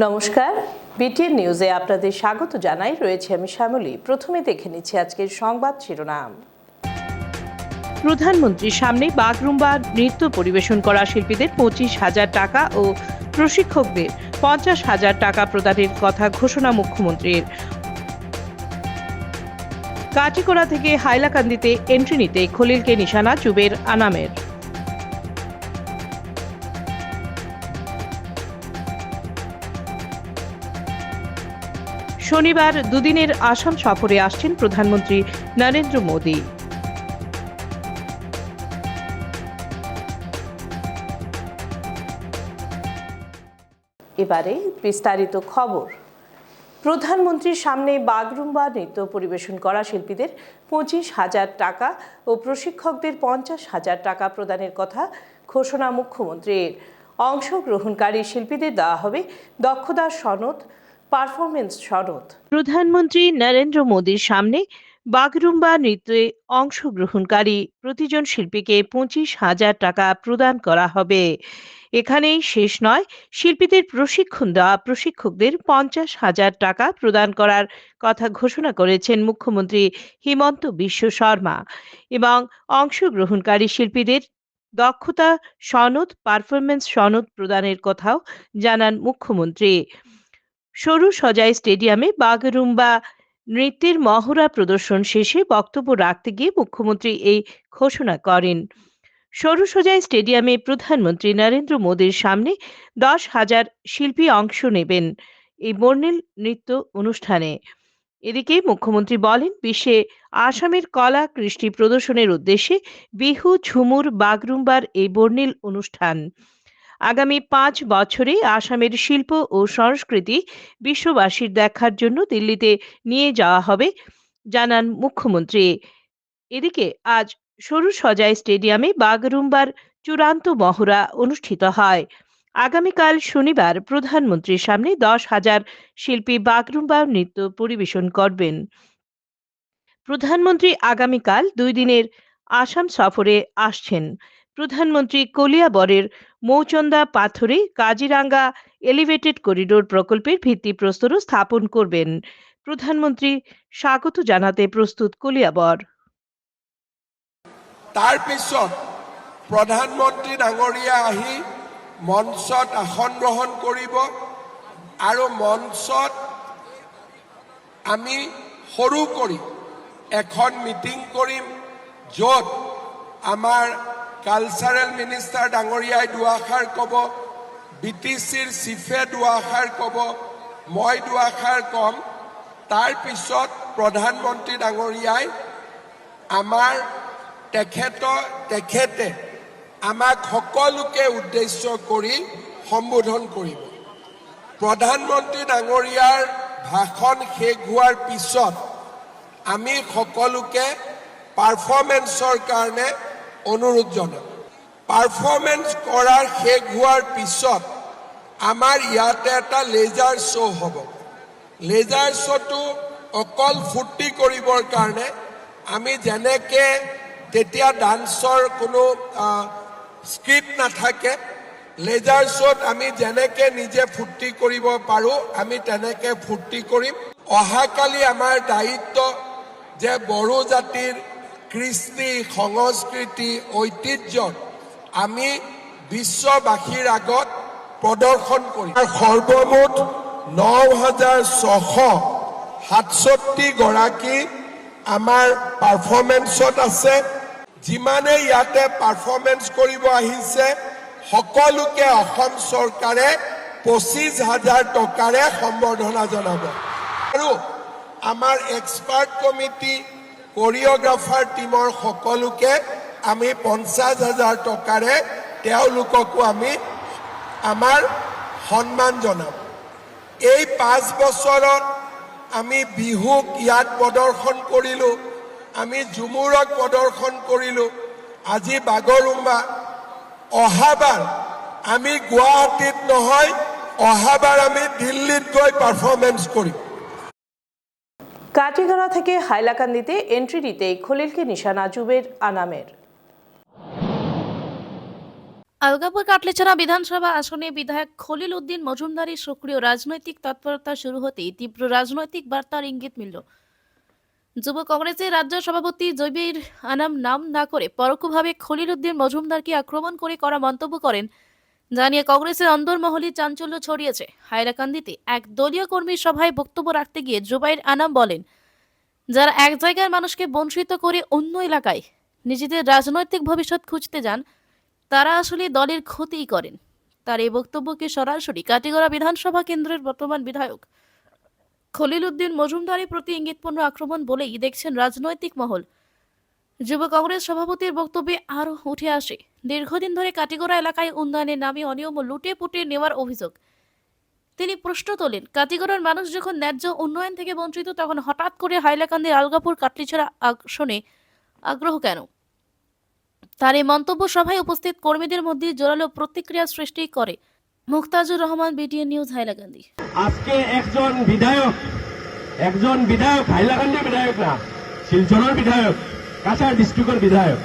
নমস্কার, বিটিএন নিউজে আপনাদের স্বাগত জানাই। রয়েছে আমি শ্যামলী। প্রথমে দেখে নিচ্ছি আজকের সংবাদ শিরোনাম। প্রধানমন্ত্রীর সামনে বাগরুম্বা নৃত্য পরিবেশন করা শিল্পীদের 25,000 টাকা ও প্রশিক্ষকদের 50,000 টাকা প্রদানের কথা ঘোষণা মুখ্যমন্ত্রীর। কাটিগড়া থেকে হাইলাকান্দিতে এন্ট্রি নিতে খলিলকে নিশানা জুবের আনামের। শনিবার দুদিনের আসাম সফরে আসছেন প্রধানমন্ত্রী নরেন্দ্র মোদী। এবারে বিস্তারিত খবর। প্রধানমন্ত্রীর সামনে বাগরুম্বা নৃত্য পরিবেশন করা শিল্পীদের 25,000 টাকা ও প্রশিক্ষকদের 50,000 টাকা প্রদানের কথা ঘোষণা মুখ্যমন্ত্রীর। অংশগ্রহণকারী শিল্পীদের দেওয়া হবে দক্ষতা সনদ, পারফরমেন্স সনদ। প্রধানমন্ত্রী নরেন্দ্র মোদীর সামনে বাগরুম্বা নৃত্যে অংশগ্রহণকারী প্রতিজন শিল্পীকে 25,000 টাকা প্রদান করা হবে। এখানেই শেষ নয়, শিল্পীদের প্রশিক্ষণ দেওয়া প্রশিক্ষকদের 50,000 টাকা প্রদান করার কথা ঘোষণা করেছেন মুখ্যমন্ত্রী হিমন্ত বিশ্ব শর্মা এবং অংশগ্রহণকারী শিল্পীদের দক্ষতা সনদ, পারফরমেন্স সনদ প্রদানের কথাও জানান মুখ্যমন্ত্রী। সরু সজাই স্টেডিয়ামে বাগরুম্বা নৃত্যের মহড়া প্রদর্শন শেষে বক্তব্য রাখতে গিয়ে মুখ্যমন্ত্রী এই ঘোষণা করেন। সরু সজাই স্টেডিয়ামে প্রধানমন্ত্রী নরেন্দ্র মোদীর সামনে 10,000 শিল্পী অংশ নেবেন এই বর্ণিল নৃত্য অনুষ্ঠানে। এদিকে মুখ্যমন্ত্রী বলেন, বিশ্বে আসামের কলা কৃষ্টি প্রদর্শনের উদ্দেশ্যে বিহু, ঝুমুর, বাগরুম্বার এই বর্ণিল অনুষ্ঠান। আগামী 5 বছরে আসামের শিল্প ও সংস্কৃতি বিশ্ববাসীর দেখার জন্য দিল্লিতে নিয়ে যাওয়া হবে, জানান মুখ্যমন্ত্রী। এদিকে আজ সরু সজাই স্টেডিয়ামে বাগরুম্বার চূড়ান্ত মহড়া অনুষ্ঠিত হয়। আগামীকাল শনিবার প্রধানমন্ত্রীর সামনে 10,000 শিল্পী বাগরুম্বা নৃত্য পরিবেশন করবেন। প্রধানমন্ত্রী আগামীকাল 2 দিনের আসাম সফরে আসছেন। প্রধানমন্ত্রী কলিয়াবরের মৌচন্দা পাথরে কাজিরাঙ্গা এলিভেটেড করিডোর প্রকল্পের ভিত্তিপ্রস্তরও স্থাপন করবেন। প্রধানমন্ত্রী স্বাগত জানাতে প্রস্তুত কলিয়াবর। তাৰ পিছত প্ৰধানমন্ত্ৰী ডাঙৰীয়া আহি মঞ্চত আসন গ্ৰহণ কৰিব আৰু মঞ্চত আমি সৰু কৰি এখন মিটিং কৰিম, য'ত আমাৰ কালচাৰেল মিনিষ্টাৰ ডাঙৰীয়াই দুআষাৰ ক'ব, BTCৰ চিফে দুআষাৰ ক'ব, মই দুআষাৰ ক'ম। তাৰ পিছত প্ৰধানমন্ত্ৰী ডাঙৰীয়াই আমাৰ তেখেতে আমাক সকলোকে উদ্দেশ্য কৰি সম্বোধন কৰিব। প্ৰধানমন্ত্ৰী ডাঙৰীয়াৰ ভাষণ শেষ হোৱাৰ পিছত আমি সকলোকে পাৰফৰ্মেন্সৰ কাৰণে অনুৰোধ জনাম। পাৰফৰ্মেন্স কৰাৰ শেষ হোৱাৰ পিছত আমাৰ ইয়াতে এটা লেজাৰ শ্ব' হ'ব। লেজাৰ শ্ব'টো অকল ফূৰ্তি কৰিবৰ কাৰণে আমি যেনেকে তেতিয়া ডান্সৰ কোনো স্ক্ৰিপ্ট নাথাকে, লেজাৰ শ্ব'ত আমি যেনেকে নিজে ফূৰ্তি কৰিব পাৰোঁ আমি তেনেকে ফূৰ্তি কৰিম। অহাকালি আমাৰ দায়িত্ব যে বড়ো জাতিৰ কৃষ্টি, সংস্কৃতি, ঐতিহ্যক আমি বিশ্ববাসীৰ আগত প্ৰদৰ্শন কৰিম। সৰ্বমুঠ 9,667 গৰাকী আমাৰ পাৰফৰ্মেন্সত আছে। যিমানে ইয়াতে পাৰফৰ্মেন্স কৰিব আহিছে সকলোকে অসম চৰকাৰে 25,000 টকাৰে সম্বৰ্ধনা জনাব। আৰু আমাৰ এক্সপাৰ্ট কমিটি, কোৰিঅ'গ্ৰাফাৰ টিমৰ সকলোকে আমি 50,000 টকাৰে তেওঁলোককো আমি আমাৰ সন্মান জনাম। এই 5 বছৰত আমি বিহুক ইয়াত প্ৰদৰ্শন কৰিলোঁ, আমি ঝুমুৰক প্ৰদৰ্শন কৰিলোঁ, আজি বাগৰুম্বা। অহাবাৰ আমি গুৱাহাটীত নহয়, অহাবাৰ আমি দিল্লীত গৈ পাৰফৰ্মেন্স কৰিম। কাটিগড়া থেকে হাইলাকান্দিতে এন্ট্রি নিতে খলিলকে নিশানা জুবের আনামের। আলগাপুর কাটলিছাড়া বিধানসভা আসনে বিধায়ক খলিল উদ্দিন মজুমদারের সক্রিয় রাজনৈতিক তৎপরতা শুরু হতেই তীব্র রাজনৈতিক বার্তার ইঙ্গিত মিলল। যুব কংগ্রেসের রাজ্য সভাপতি জবির আনাম নাম না করে পরোক্ষভাবে খলিল উদ্দিন মজুমদারকে আক্রমণ করে করা মন্তব্য করেন, যা নিয়ে কংগ্রেসের অন্দরমহলে চাঞ্চল্য ছড়িয়েছে। হাইলাকান্দিতে এক দলীয় কর্মী সভায় বক্তব্য রাখতে গিয়ে জুবাইর আনাম বলেন, যারা এক জায়গার মানুষকে বঞ্চিত করে অন্য এলাকায় নিজেদের রাজনৈতিক ভবিষ্যৎ খুঁজতে যান, তারা আসলে দলের ক্ষতিই করেন। তার এই বক্তব্যকে সরাসরি কাটিগড়া বিধানসভা কেন্দ্রের বর্তমান বিধায়ক খলিল উদ্দিন মজুমদারের প্রতি ইঙ্গিতপূর্ণ আক্রমণ বলেই দেখছেন রাজনৈতিক মহল। যুব কংগ্রেস সভাপতির বক্তব্যে আরও উঠে আসে দীর্ঘদিন ধরে কাটিগড়া এলাকায় উন্নয়নের নামে অনিয়ম ও লুটে পুটে নেওয়ার অভিযোগ। তিনি প্রশ্ন তোলেন, কাটিগড়ার মানুষ যখন ন্যায্য উন্নয়ন থেকে বঞ্চিত, তখন হঠাৎ করে হাইলাকান্দির আলগাপুর কাটলিছড়া আসনে আগ্রহ কেন? তার এই মন্তব্য সভায় উপস্থিত কর্মীদের মধ্যে জোরালো প্রতিক্রিয়া সৃষ্টি করে। মুক্তাজুর রহমান, বিটিএন নিউজ, হাইলাকান্দি। আজকে একজন বিধায়ক হাইলাকান্দির বিধায়ক না, শিলচরের বিধায়ক, কাছাড় ডিস্ট্রিক্টের বিধায়ক।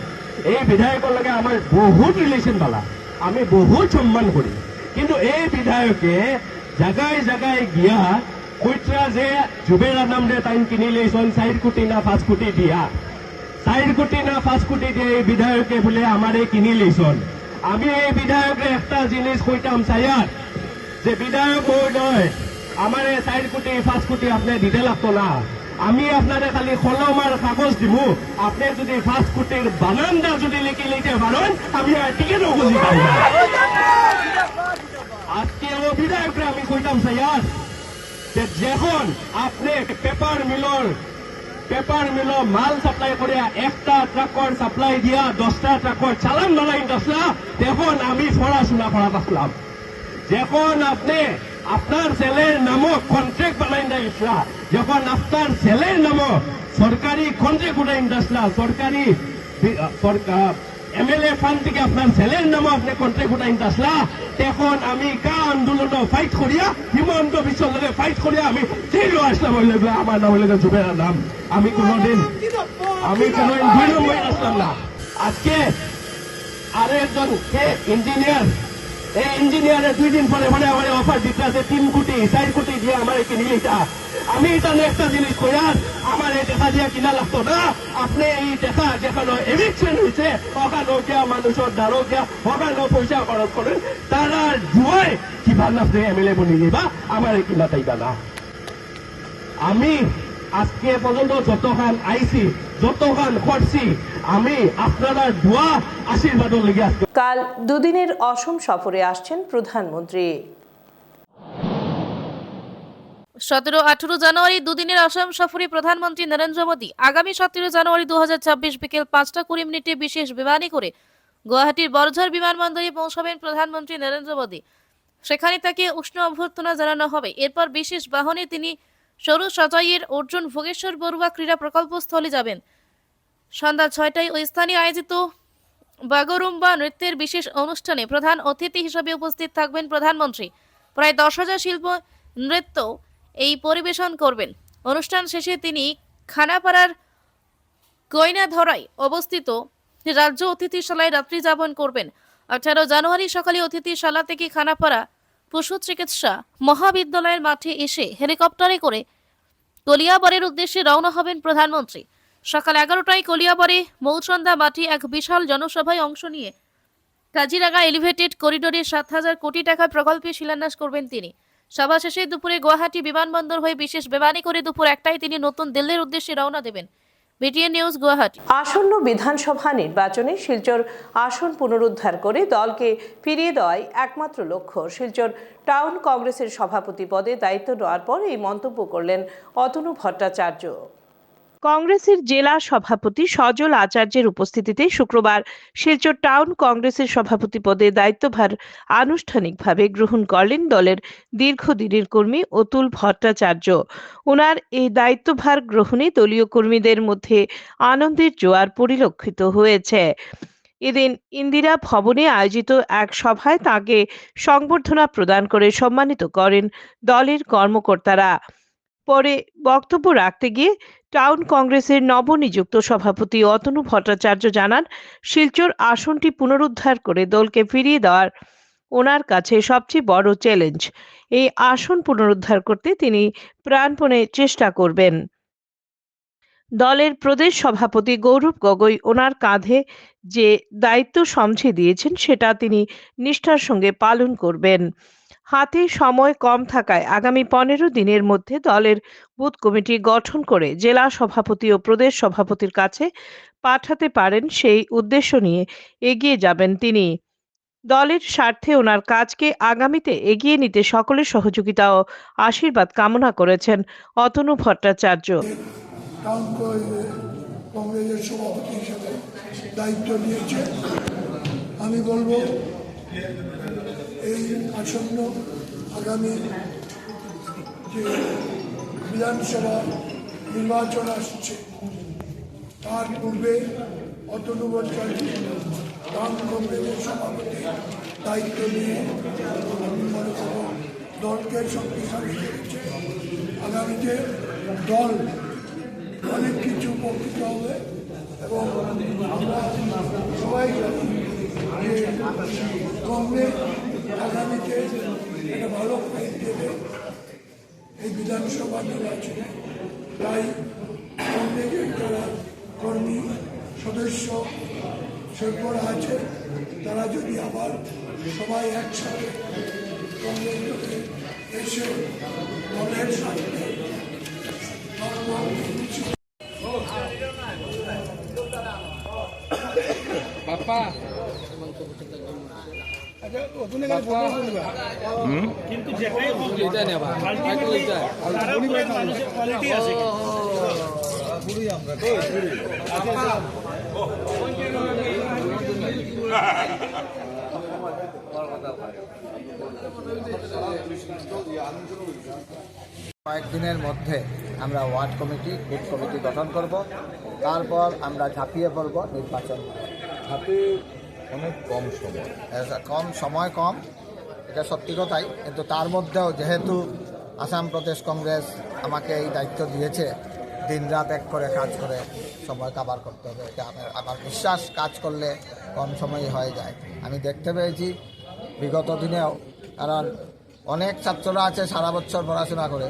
এই বিধায়কের লগে আমার বহুত রিলেশন বালা, আমি বহুত সম্মান করি। কিন্তু এই বিধায়কে জায়গায় জায়গায় গিয়া কইtra যে জুবের নামে টাইম কিনি লৈছন 4 কোটি না 5 কোটি দিয়া, 4 কোটি না 5 কোটি দিয়ে এই বিধায়কে বলে আমারে কিনি লৈছন। আমি এই বিধায়কের একটা জিনিস কইতাম চাইয়ার, যে বিধায়ক মহোদয় আমার 4 কোটি 5 কোটি আপনি দিতে লাগতো না, আমি আপনারে খালি কলম আর কাগজ দিব, আপনি যদি 5 কোটির বানানটা যদি লিখে লিখতে পারেন আমি আর টিকিটও খুঁজি পাই না। আজকে ও বিধায়করা আমি কইতাম চাইয়ার যে যখন আপনি পেপার মিলর মাল সাপ্লাই করিয়া একটা ট্রাকর সাপ্লাই দিয়া 10টা ট্রাকর চালান বানাই আসলা, তখন আমি পড়াশোনা করা আসলাম। যখন আপনি আপনার ছেলের নামও কন্ট্রাক্ট বানাই আসলা, যখন আপনার ছেলের নামও সরকারি কন্ট্রাক্ট উঠাই আসলা, সরকারি এমএলএ ফান্ড থেকে আপনার ছেলের নামও আপনি কন্ট্রাক্ট উঠাই আসলা, তখন আমি আন্দোলন ফাইট করিয়া হিমন্ত বিশ্বের লগে ফাইট করিয়া আমি জেলও আসলাম। আমার নাম হইলে জুবের নাম। আমি কোনোদিন 2 নম্বরে আসলাম না। আজকে আরো একজন ইঞ্জিনিয়ার, এই ইঞ্জিনিয়ারের 2 দিন পরে আমার অফার দিতে আছে 3 কোটি 4 কোটি দিয়ে আমার কিনে এটা। আমি এটা একটা জিনিস কইয়ার আমার এই দেখা দিয়ে কিনা লাগতো না। আপনি এই দেখা যেখানে এভিকশন হয়েছে ওখানে গিয়া মানুষের দ্বারো গিয়া ওখানে পয়সা খরচ করেন, তারা জুয়ায় কিবা আপনি এমএলএ বনি দিবা, আমার কিনা তাইবা না। আমি আজকে পর্যন্ত যতখান আইছি যতখান করছি আমি আপনারা দোয়া আশীর্বাদের লেগে আজকে। কাল দুদিনের অসম সফরে আসছেন প্রধানমন্ত্রী। 17-18 জানুয়ারি দুদিনের আসাম সফরে প্রধানমন্ত্রী নরেন্দ্র মোদী। আগামী 17 জানুয়ারি 2026 বিকেল 5:20 বিশেষ বিমানে করে গুয়াহাটির বড়ঝড় বিমানবন্দরে পৌঁছাবেন প্রধানমন্ত্রী নরেন্দ্র মোদী। সেখানে তাকে উষ্ণ অভ্যর্থনা জানানো হবে। এরপর বিশেষ বাহনে তিনি সরু সজাইয়ের অর্জুন ভোগেশ্বর বড়ুয়া ক্রীড়া প্রকল্প স্থলে যাবেন। সন্ধ্যা 6টায় ওই স্থানে আয়োজিত বাগরুম্বা নৃত্যের বিশেষ অনুষ্ঠানে প্রধান অতিথি হিসেবে উপস্থিত থাকবেন প্রধানমন্ত্রী। প্রায় 10,000 শিল্প নৃত্য এই পরিবেশন করবেন। অনুষ্ঠান শেষে তিনি খানাপাড়ার গয়নাধরায় অবস্থিত রাজ্য অতিথিশালায় রাত্রি যাপন করবেন। 18 জানুয়ারি সকালে অতিথিশালা থেকে খানাপাড়া পশু চিকিৎসা মহাবিদ্যালয়ের মাঠে এসে হেলিকপ্টারে করে কলিয়াবরের উদ্দেশ্যে রওনা হবেন প্রধানমন্ত্রী। সকাল 11টায় কলিয়াবরে মৌসন্দা মাঠে এক বিশাল জনসভায় অংশ নিয়ে কাজিরাঙ্গা এলিভেটেড করিডোরে 7,000 কোটি টাকার প্রকল্পে শিলান্যাস করবেন তিনি। সভা শেষে দুপুরে গুয়াহাটি বিমানবন্দর হয়ে বিশেষ বিমানে করে দুপুর 1টায় তিনি নতুন দিল্লির উদ্দেশ্যে রওনা দেবেন। BTN news, Guwahati. আসন্ন বিধানসভা নির্বাচনে শিলচর আসন পুনরুদ্ধার করে দলকে ফিরিয়ে দেওয়াই একমাত্র লক্ষ্য। শিলচর টাউন কংগ্রেসের সভাপতি পদে দায়িত্ব নেওয়ার পর এই মন্তব্য করলেন অতনু ভট্টাচার্য। কংগ্রেসের জেলা সভাপতি সজল আচার্যের উপস্থিতিতে শুক্রবার শিলচর টাউন কংগ্রেসের সভাপতি পদে দায়িত্বভার আনুষ্ঠানিকভাবে গ্রহণ করলেন দলের দীর্ঘদিনের কর্মী অতুল ভট্টাচার্য। ওনার এই দায়িত্বভার গ্রহণে দলীয় কর্মীদের মধ্যে আনন্দের জোয়ার পরিলক্ষিত হয়েছে। এদিন ইন্দিরা ভবনে আয়োজিত এক সভায় তাকে সংবর্ধনা প্রদান করে সম্মানিত করেন দলের কর্মকর্তারা। পরে বক্তব্য রাখতে গিয়ে টাউন কংগ্রেসের নবনিযুক্ত সভাপতি অতনু ভট্টাচার্য জানান, শিলচর আসনটি পুনরুদ্ধার করে দলকে ফিরিয়ে দেওয়ার ওনার কাছে সবচেয়ে বড় চ্যালেঞ্জ। এই আসন পুনরুদ্ধার করতে তিনি প্রাণপণে চেষ্টা করবেন। দলের প্রদেশ সভাপতি গৌরব গগৈ ওনার কাঁধে যে দায়িত্ব সমঝে দিয়েছেন সেটা তিনি নিষ্ঠার সঙ্গে পালন করবেন। হাতে সময় কম থাকায় আগামী 15 দিনের মধ্যে দলের বুথ কমিটি গঠন করে জেলা সভাপতি ও প্রদেশ সভাপতির কাছে পাঠাতে পারেন, সেই উদ্দেশ্য নিয়ে এগিয়ে যাবেন তিনি। দলের স্বার্থে ওনার কাজকে আগামীতে এগিয়ে নিতে সকলের সহযোগিতা ও আশীর্বাদ কামনা করেছেন অতনু ভট্টাচার্য। টাউন কংগ্রেসের সভাপতি হিসেবে দায়িত্ব নিয়েছে। আমি বলবো এই আসন্ন আগামী যে বিধানসভা নির্বাচন আসছে তার পূর্বে অতনু ভট্টাচার্য টাউন কংগ্রেসের সভাপতি দায়িত্ব নিয়ে আমি মনে করব দলকে শক্তিশালী করেছে। আগামীতে দল অনেক কিছু উপকৃত হবে এবং আমরা সবাই জানি যে কংগ্রেস আগামীতে একটা ভালো ফাইট দেবে এই বিধানসভা নির্বাচনে। তাই কংগ্রেসের যারা কর্মী সদস্য সরকার আছে তারা যদি আবার সবাই একসাথে কংগ্রেস দলে এসে দলের সাথে কিন্তু যেটাই হোক আলটিমেটলি মানুষের কোয়ালিটি আছে কয়েকদিনের মধ্যে আমরা ওয়ার্ড কমিটি বুথ কমিটি গঠন করব, তারপর আমরা ঝাঁপিয়ে পড়ব নির্বাচন। হাতে অনেক কম সময়, কম এটা সত্যি কথাই, কিন্তু তার মধ্যেও যেহেতু আসাম প্রদেশ কংগ্রেস আমাকে এই দায়িত্ব দিয়েছে দিনরাত এক করে কাজ করে সময় কাভার করতে হবে, এটা আমার বিশ্বাস। কাজ করলে কম সময়ই হয়ে যায়। আমি দেখতে পেয়েছি বিগত দিনেও, কারণ অনেক ছাত্ররা আছে সারা বছর পড়াশোনা করে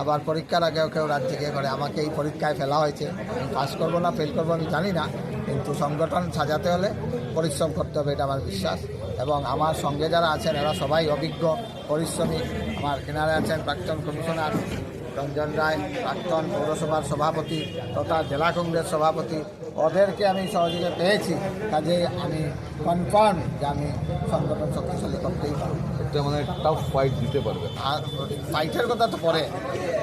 আবার পরীক্ষার আগেও কেউ রাত জেগে করে। আমাকে এই পরীক্ষায় ফেলা হয়েছে, আমি পাস করবো না ফেল করবো আমি জানি না, কিন্তু সংগঠন সাজাতে হলে পরিশ্রম করতে হবে, এটা আমার বিশ্বাস। এবং আমার সঙ্গে যারা আছেন এরা সবাই অভিজ্ঞ পরিশ্রমী। আমার এনারা আছেন প্রাক্তন কমিশনার রঞ্জন রায়, প্রাক্তন পৌরসভার সভাপতি তথা জেলা কংগ্রেস সভাপতি, ওদেরকে আমি সহযোগে পেয়েছি। কাজে আমি কনফার্ম যে আমি সংগঠন শক্তিশালী করতেই পারব। এটা মানে টাফ ফাইট দিতে পারবে। আর ফাইটের কথা তো পরে,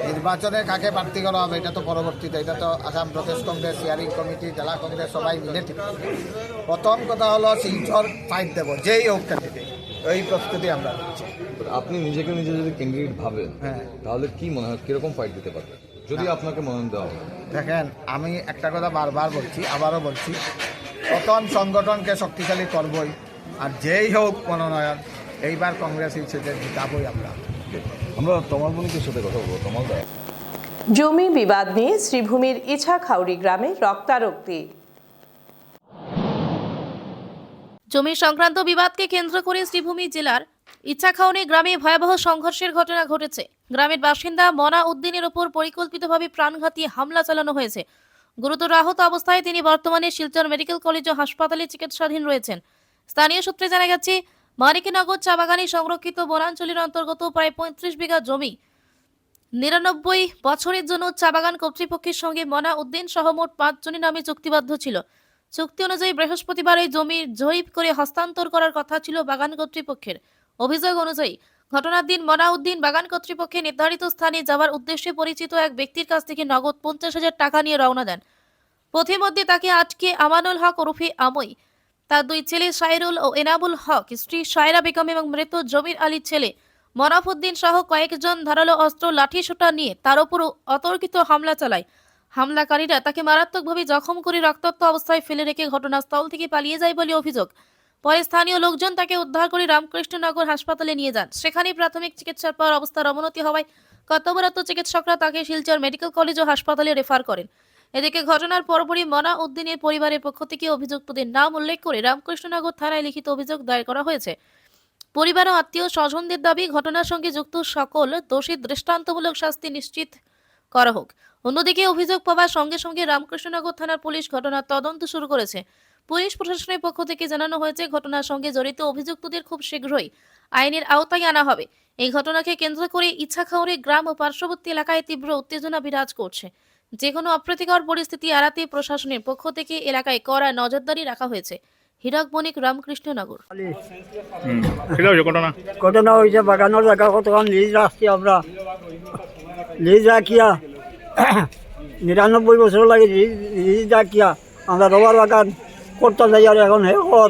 নির্বাচনে কাকে প্রার্থী করা হবে এটা তো পরবর্তীতে, এটা তো আসাম প্রদেশ কংগ্রেস হিয়ারিং কমিটি জেলা কংগ্রেস সবাই মিলে ঠিক করবে। প্রথম কথা হলো শিলচর ফাইট দেবো, যেই হোক ক্যান্ডিডেট, এই প্রস্তুতি আমরা দিচ্ছি। আপনি নিজেকে নিজে যদি ক্যান্ডিডেট ভাবেন, হ্যাঁ, তাহলে কি মনে হয় কিরকম ফাইট দিতে পারবেন যদি আপনাকে মনোনয়ন দেওয়া হয়? দেখেন, আমি একটা কথা বারবার বলছি, আবারও বলছি, প্রথম সংগঠনকে শক্তিশালী করবই, আর যেই হোক মনোনয়ন এইবার কংগ্রেস হিসেবে জিতাবই আমরা। আমরা তমাল বণিকের সাথে কথা বলবো। তমাল দা, জমি বিবাদ নিয়ে শ্রীভূমির ইছাখাউড়ি গ্রামে রক্তারক্তি। জমি সংক্রান্ত বিবাদকে কেন্দ্র করে শ্রীভূমি জেলার ইচ্ছাখাউনি গ্রামে ভয়াবহ সংঘর্ষের ঘটনা ঘটেছে। গ্রামের বাসিন্দা মনা উদ্দিনের ওপর পরিকল্পিতভাবে প্রাণঘাতী হামলা চালানো হয়েছে। গুরুতর আহত অবস্থায় তিনি বর্তমানে শিলচর মেডিকেল কলেজ ও হাসপাতালে চিকিৎসাধীন রয়েছেন। স্থানীয় সূত্রে জানা গেছে, মানিকনগর চা বাগানে সংরক্ষিত বনাঞ্চলের অন্তর্গত প্রায় 35 বিঘা জমি 99 বছরের জন্য চা বাগান কর্তৃপক্ষের সঙ্গে মনা উদ্দিন সহ মোট 5 জনের নামে চুক্তিবদ্ধ ছিল। চুক্তি অনুযায়ী বৃহস্পতিবার এই জমির জরিপ করে হস্তান্তর করার কথা ছিল বাগান কর্তৃপক্ষের। অভিযোগ অনুযায়ী ঘটনার দিন মনা উদ্দিন বাগান কর্তৃপক্ষের নির্ধারিত স্থানে যাওয়ার উদ্দেশ্যে পরিচিত এক ব্যক্তির কাছ থেকে নগদ 50,000 টাকা নিয়ে রওনা দেন। পথিমধ্যে তাকে আটকে আমানুল হক ওরফে আমই, তার 2 ছেলে সাইরুল ও এনাবুল হক, স্ত্রী সায়রা বেগম এবং মৃত জমির আলীর ছেলে মনাফ উদ্দিন সহ কয়েকজন ধারালো অস্ত্র লাঠি সোঁটা নিয়ে তার উপর অতর্কিত হামলা চালায়। হামলাকারীরা তাকে মারাত্মকভাবে জখম করে রক্তাক্ত অবস্থায় ফেলে রেখে ঘটনাস্থল থেকে পালিয়ে যায় বলে অভিযোগ। পরে স্থানীয় লোকজন তাকে উদ্ধার করে রামকৃষ্ণনগর হাসপাতালে নিয়ে যান। সেখানেই প্রাথমিক চিকিৎসার পর অবস্থার অবনতি হওয়ায় কর্তব্যরত চিকিৎসকরা তাকে শিলচর মেডিকেল কলেজ ও হাসপাতালে রেফার করেন। এদিকে ঘটনার পরপরই মনা উদ্দিনের পরিবারের পক্ষ থেকে অভিযুক্তদের নাম উল্লেখ করে রামকৃষ্ণনগর থানায় লিখিত অভিযোগ দায়ের করা হয়েছে। পরিবার ও আত্মীয় স্বজনদের দাবি, ঘটনার সঙ্গে যুক্ত সকল দোষীর দৃষ্টান্তমূলক শাস্তি নিশ্চিত করা হোক। অন্যদিকে অভিযোগ পাওয়ার সঙ্গে সঙ্গে রামকৃষ্ণনগর থানার পুলিশ ঘটনার তদন্ত শুরু করেছে। পুলিশ প্রশাসনের পক্ষ থেকে জানানো হয়েছে, ঘটনার সঙ্গে জড়িত অভিযুক্তদের খুব শীঘ্রই আইনের আওতায় আনা হবে। এই ঘটনাকে কেন্দ্র করে ইচ্ছাখাউড়ি গ্রাম ও পার্শ্ববর্তী এলাকায় তীব্র উত্তেজনা বিরাজ করছে। যে কোনো অপ্রীতিকর পরিস্থিতি এড়াতে প্রশাসনের পক্ষ থেকে এলাকায় কড়া নজরদারি রাখা হয়েছে। হীরক বণিক, রামকৃষ্ণনগর। ঘটনা হয়েছে বাগানোর জায়গা কতক্ষণ লিজ রাখছি আমরা, লিজ রাখিয়া 99 বছর লাগে লিজ রাখিয়া আমরা রবার বাগান করতে যাই। আর এখন হে কর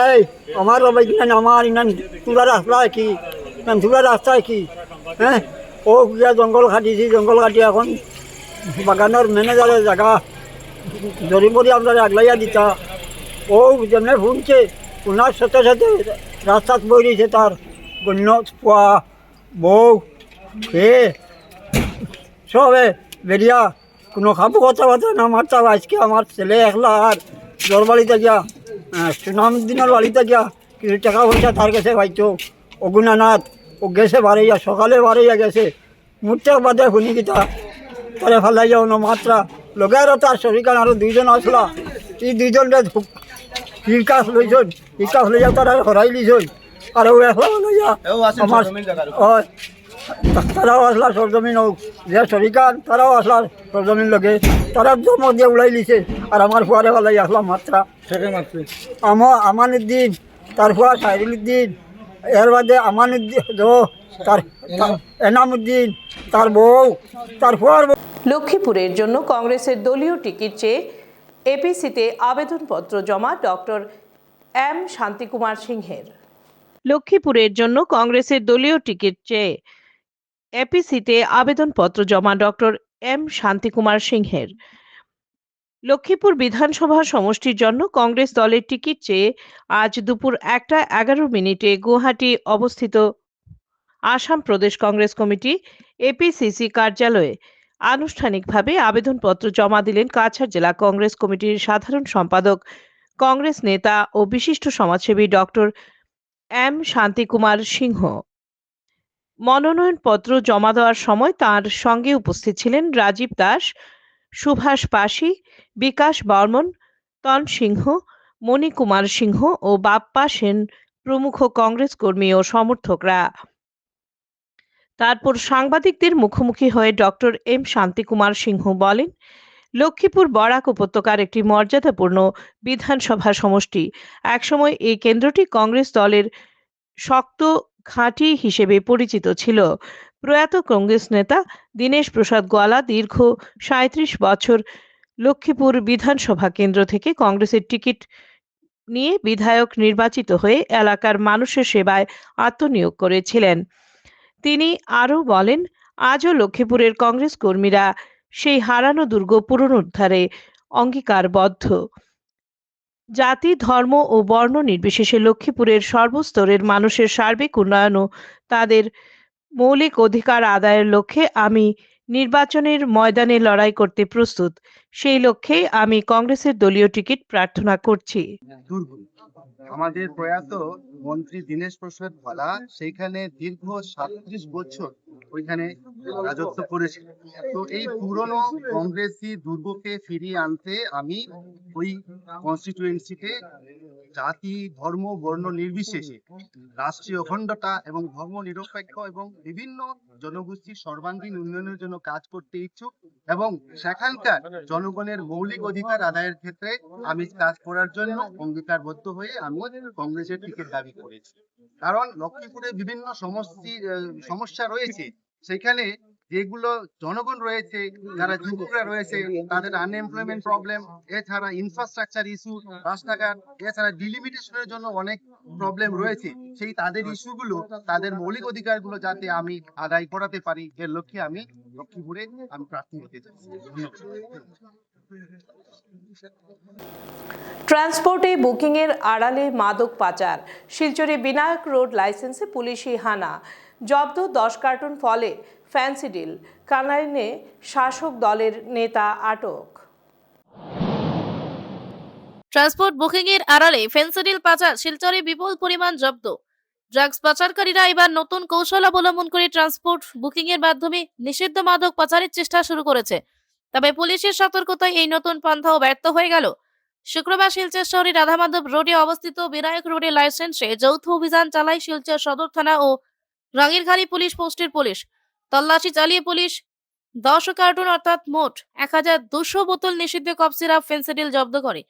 এই আমার রবাই কিনা আমার ইনান তুলা রাস্তা কি তুলা রাস্তায় কি হ্যাঁ ও গিয়া জঙ্গল কাটিছি, জঙ্গল কাটি এখন বাগানের ম্যানেজারের জায়গা ধরি পরি আমরা আগলাইয়া দিতা। ও যেমনি শুনছে ওনার সাথে সাথে রাস্তাত বই রয়েছে তার গণ্য পোয়া বউ সে সবে বেরিয়া কোনো খাবো কথাবার্তা না মারতা। আজকে আমার ছেলে একলা আর জ্বর বাড়িতে গিয়া সুনামদিনের বাড়িতে গিয়া কিছু টাকা পয়সা তার কাছে পাইতো অগুনানাথ ও গেছে বাড়াইয়া, সকালে বাড়াইয়া গেছে মুহূর্তের বাদে শুনি কিতা তারে ফেলাই যাও না মাত্রা লগে আরও তার শরীর আরও 2 জন আসলা। এই 2 জনরে হিকাস লইছন, হিকাস লইয়া তারা হরাই লিছন। আর ও একলা লইয়া আমার তারাও আসলা সরজমিন হোক যে শরিকান তারাও আসলা সরজমিন লগে তারা জম দিয়ে উড়াই লিছে। আর আমার ফুয়ারে ফেলাই আসলাম মাত্রা আমানুদ্দিন, তার ফুয়া সাইরুলউদ্দিন, এর বাদে আমানুদ্দিন তার এনামুদ্দিন, তার বউ, তার ফুয়ার বউ। লক্ষ্মীপুরের জন্য কংগ্রেসের দলীয় টিকিট চেয়ে এপিসিতে আবেদনপত্র জমা ডক্টর এম শান্তিকুমার সিংহের। লক্ষ্মীপুরের জন্য কংগ্রেসের দলীয় টিকিট চেয়ে এপিসিতে আবেদনপত্র জমা ডক্টর এম শান্তিকুমার সিংহের। লক্ষ্মীপুর বিধানসভা সমষ্টির জন্য কংগ্রেস দলের টিকিট চেয়ে আজ দুপুর 1:11 গুয়াহাটি অবস্থিত আসাম প্রদেশ কংগ্রেস কমিটি এপিসিসি কার্যালয়ে আনুষ্ঠানিকভাবে আবেদনপত্র জমা দিলেন কাছাড় জেলা কংগ্রেস কমিটির সাধারণ সম্পাদক, কংগ্রেস নেতা ও বিশিষ্ট সমাজসেবী ডক্টর এম শান্তিকুমার সিংহ। মনোনয়নপত্র জমা দেওয়ার সময় তার সঙ্গে উপস্থিত ছিলেন রাজীব দাস, সুভাষ পাশি, বিকাশ বর্মন, তন সিংহ, মণিকুমার সিংহ ও বাপ্পা সেন প্রমুখ কংগ্রেস কর্মী ও সমর্থকরা। তারপর সাংবাদিকদের মুখোমুখি হয়ে ডক্টর এম শান্তিকুমার সিংহ বলেন, লক্ষ্মীপুর বরাক উপত্যকার একটি মর্যাদাপূর্ণ বিধানসভা সমষ্টি। একসময় এই কেন্দ্রটি কংগ্রেস দলের শক্ত ঘাঁটি হিসেবে পরিচিত ছিল। প্রয়াত কংগ্রেস নেতা দীনেশ প্রসাদ গোয়ালা দীর্ঘ 37 বছর লক্ষ্মীপুর বিধানসভা কেন্দ্র থেকে কংগ্রেসের টিকিট নিয়ে বিধায়ক নির্বাচিত হয়ে এলাকার মানুষের সেবায় আত্মনিয়োগ করেছিলেন। তিনি আরও বলেন, আজও লক্ষ্মীপুরের কংগ্রেস কর্মীরা সেই হারানো দুর্গ পুনরুদ্ধারে অঙ্গীকারবদ্ধ। জাতি, ধর্ম ও বর্ণ নির্বিশেষে লক্ষ্মীপুরের সর্বস্তরের মানুষের সার্বিক উন্নয়ন ও তাদের মৌলিক অধিকার আদায়ের লক্ষ্যে আমি নির্বাচনের ময়দানে লড়াই করতে প্রস্তুত। সেই লক্ষ্যে আমি কংগ্রেসের দলীয় টিকিট প্রার্থনা করছি। আমাদের প্রয়াত মন্ত্রী দীনেশ প্রসাদ গোয়ালা সেইখানে দীর্ঘ 37 বছর ওইখানে রাজত্ব করেছে। তো এই পুরনো কংগ্রেসি দুর্গকে ফিরিয়ে আনতে আমি ওই কনস্টিটিউয়েন্সিতে জাতি, ধর্ম, বর্ণ নির্বিশেষে রাষ্ট্রীয় অখণ্ডতা এবং ধর্ম নিরপেক্ষ এবং বিভিন্ন জনগোষ্ঠীর সর্বাঙ্গীন উন্নয়নের জন্য কাজ করতে ইচ্ছুক এবং সেখানকার জনগণের মৌলিক অধিকার আদায়ের ক্ষেত্রে আমি কাজ করার জন্য অঙ্গীকারবদ্ধ হয়ে আমি কংগ্রেসের টিকিট দাবি করেছি। কারণ লক্ষ্মীপুরে বিভিন্ন সমস্যা রয়েছে, সেখানে যেগুলো জনগণ রয়েছে, যারা যুবকরা রয়েছে, তাদের আনএমপ্লয়মেন্ট প্রবলেম, এছাড়া ইনফ্রাস্ট্রাকচার ইস্যু, রাস্তাঘাট, এছাড়া ডিলিমিটেশনের জন্য অনেক প্রবলেম রয়েছে। সেই তাদের ইস্যুগুলো, তাদের মৌলিক অধিকারগুলো যাতে আমি আদায় করাতে পারি, এর লক্ষ্যে আমি লক্ষ্মীপুরে আমি প্রার্থী হতে চাই। ট্রান্সপোর্টে বুকিংয়ের আড়ালে মাদক পাচার, শিলচরে বিনায়ক রোড লাইসেন্সে পুলিশি হানা, জব্দ 10 কার্টন ফলে ফ্যান্সিডিল, কানাইনে শাসক দলের নেতা আটক। ট্রান্সপোর্ট বুকিং এর আড়ালে ফেন্সিডিল পাচার, শিলচরে বিপুল পরিমাণ জব্দ। ড্রাগস পাচারকারীরা এবার নতুন কৌশল অবলম্বন করে ট্রান্সপোর্ট বুকিং এর মাধ্যমে নিষিদ্ধ মাদক পাচারের চেষ্টা শুরু করেছে। তবে পুলিশের সতর্কতায় এই নতুন পন্থাও ব্যর্থ হয়ে গেল। শুক্রবার শিলচর শহরের রাধামাধব রোডে অবস্থিত বিনায়ক রোডে লাইসেন্সে যৌথ অভিযান চালায় শিলচর সদর থানা ও রাঙ্গিরখালী পুলিশ পোস্টের পুলিশ। তল্লাশি চালিয়ে পুলিশ 10 কার্টুন অর্থাৎ মোট 1200 বোতল নিষিদ্ধ কফ সিরাপ ফেন্সিডিল জব্দ করে।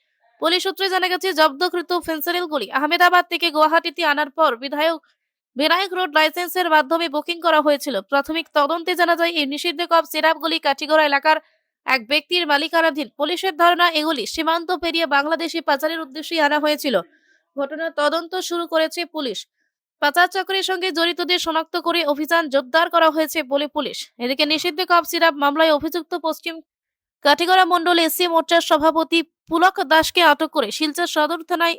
পুলিশ সূত্রে জানা গেছে, জব্দকৃত ফেন্সিডিলগুলি আহমেদাবাদ থেকে গুয়াহাটিতে আনার পর বিনায়ক রোড লাইসেন্সের মাধ্যমে বুকিং করা হয়েছিল। প্রাথমিক তদন্তে জানা যায়, এই নিষিদ্ধ কফ সিরাপগুলি কাটিগড়া এলাকার এক ব্যক্তির মালিকানাধীন। পুলিশের ধারণা, এগুলি সীমান্ত পেরিয়ে বাংলাদেশি পাচারের উদ্দেশ্যে আনা হয়েছিল। ঘটনার তদন্ত শুরু করেছে পুলিশ। পাচার চক্রের সঙ্গে জড়িতদের শনাক্ত করে অভিযান জোরদার করা হয়েছে বলে পুলিশ। এদিকে নিষিদ্ধ কফ সিরাপ মামলায় অভিযুক্ত পশ্চিম কাঠিগড়া মন্ডল এসসি মোর্চার সভাপতি পুলক দাসকে আটক করে শিলচর সদর থানায়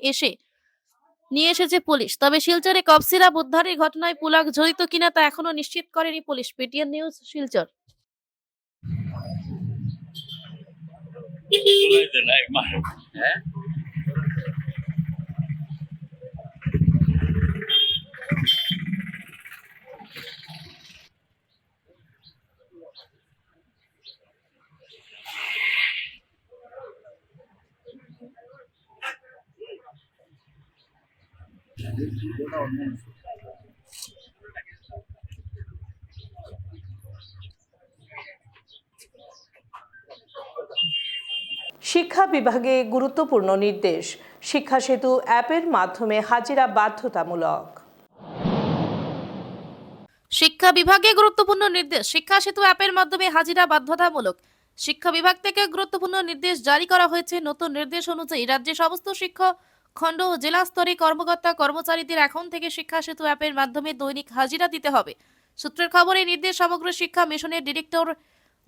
নিয়ে এসেছে পুলিশ। তবে শিলচরে কফ সিরাপ উদ্ধারের ঘটনায় পুলক জড়িত কিনা তা এখনো নিশ্চিত করেনি পুলিশ। পিটিএন নিউজ, শিলচর। শিক্ষা বিভাগে গুরুত্বপূর্ণ নির্দেশ, শিক্ষা সেতু অ্যাপের মাধ্যমে হাজিরা বাধ্যতামূলক। শিক্ষা বিভাগে গুরুত্বপূর্ণ নির্দেশ, শিক্ষা সেতু অ্যাপের মাধ্যমে হাজিরা বাধ্যতামূলক। শিক্ষা বিভাগ থেকে গুরুত্বপূর্ণ নির্দেশ জারি করা হয়েছে। নতুন নির্দেশ অনুযায়ী রাজ্যের সমস্ত শিক্ষা খণ্ড ও জেলা স্তরে কর্মকর্তা কর্মচারীদের এখন থেকে শিক্ষা সেতু অ্যাপের মাধ্যমে দৈনিক হাজিরা দিতে হবে। সূত্রের খবর, এই নির্দেশ সমগ্র শিক্ষা মিশনের ডিরেক্টর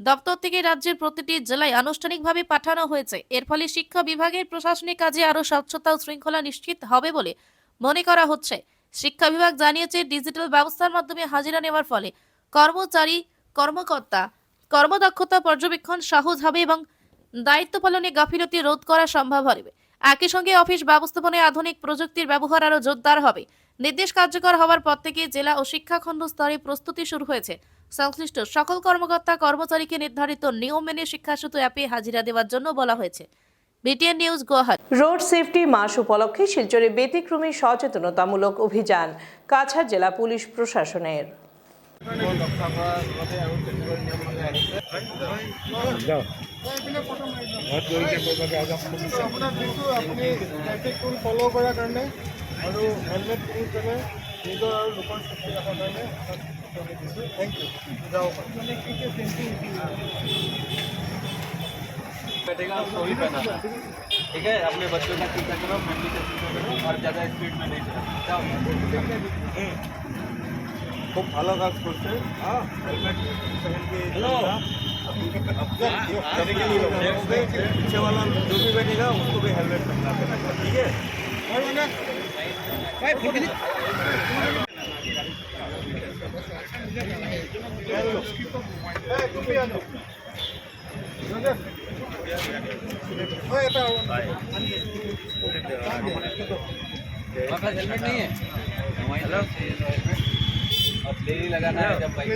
দপ্তর থেকে রাজ্যের প্রতিটি জেলায় আনুষ্ঠানিকভাবে পাঠানো হয়েছে। এর ফলে শিক্ষা বিভাগের প্রশাসনিক কাজে আরও স্বচ্ছতা ও শৃঙ্খলা নিশ্চিত হবে বলে মনে করা হচ্ছে। শিক্ষা বিভাগ জানিয়েছে, ডিজিটাল ব্যবস্থার মাধ্যমে হাজিরা নেওয়ার ফলে কর্মচারী কর্মকর্তা কর্মদক্ষতা পর্যবেক্ষণ সহজ হবে এবং দায়িত্ব পালনে গাফিলতি রোধ করা সম্ভব হবে। একই সঙ্গে অফিস ব্যবস্থাপনায় আধুনিক প্রযুক্তির ব্যবহার আরও জোরদার হবে। নির্দেশ কার্যকর হওয়ার পর থেকে জেলা ও শিক্ষাখণ্ড স্তরে প্রস্তুতি শুরু হয়েছে। সংশ্লিষ্ট সকল কর্মকর্তা কর্মচারীকে নির্ধারিত নিয়ম মেনে শিক্ষা সেতু অ্যাপে হাজিরা দেওয়ার জন্য বলা হয়েছে। BTN news, Guwahati. Road safety মাস উপলক্ষে শিলচরে ব্যতিক্রমী সচেতনতামূলক অভিযান কাছাড় জেলা পুলিশ প্রশাসনের। ফলো কৰাৰ কাৰণে আৰু হেলমেট পিন্ধি পেলাই নিজৰ আৰু লোকৰ চেফটি ৰখাৰ কাৰণে থেংক ইউ। बैठेगा आपको वही पहना था, ठीक है। अपने बच्चों का टीका करो, फैमिली का टीका करो और ज़्यादा स्पीड में नहीं जाओ। খুব ভালো কাজ করছে। হেলমেট पीछे वाला जो भी बैठेगा उसको भी हेलमेट पहनना पड़ेगा, ठीक है। हेलमेट नहीं है, हेलो, अब ले ही लगाना है। जब बाइक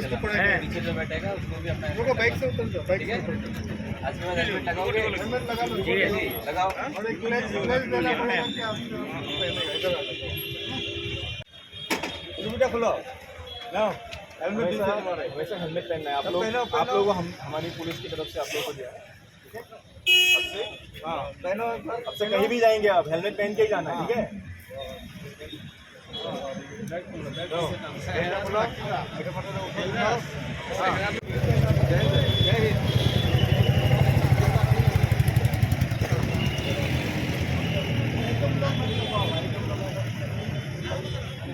नीचे जो बैठेगा उसको भी अपना बाइक से उतर जाओ, बाइक से उतर जाओ। आज के बाद हेलमेट लगाओगे, हेलमेट लगा लो, लगाओ। और एक ग्लेज देना पड़ेगा कि आप इधर खुलो ना। हेलमेट वैसे हेलमेट पहनना है आप लोगों को हमारी पुलिस की तरफ से आप लोगों को दिया है, ठीक है। हाँ पहनो, अब से कहीं भी जाएंगे आप हेलमेट पहन के ही जाना है, ठीक है।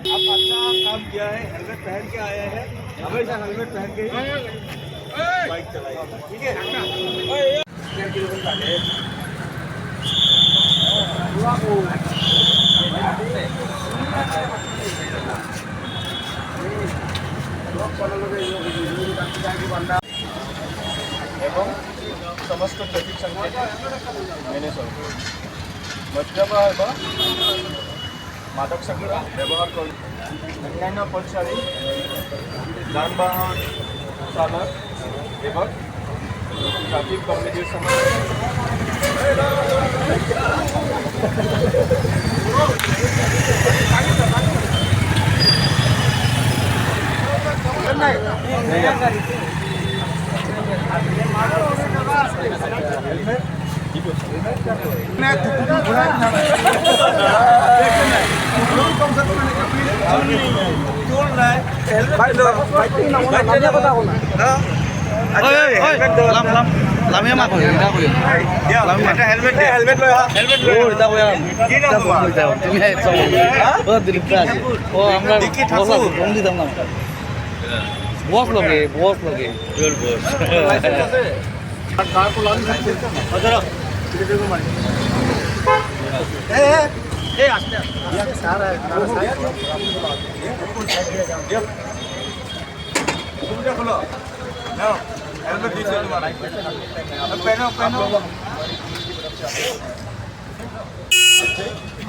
आप अच्छा काम किया है, हेलमेट पहन के आए हैं, हमेशा हेलमेट पहन के ही बाइक चलाइए, ठीक है। এবং সমস্ত ট্রাফিক সংকেত মেনে চলবে মদ্যপান বা মাদক দ্রব্য ব্যবহার করে অন্যান্য পথচারী যানবাহন চালক এবং ট্রাফিক কর্মীদের সময় বস লগে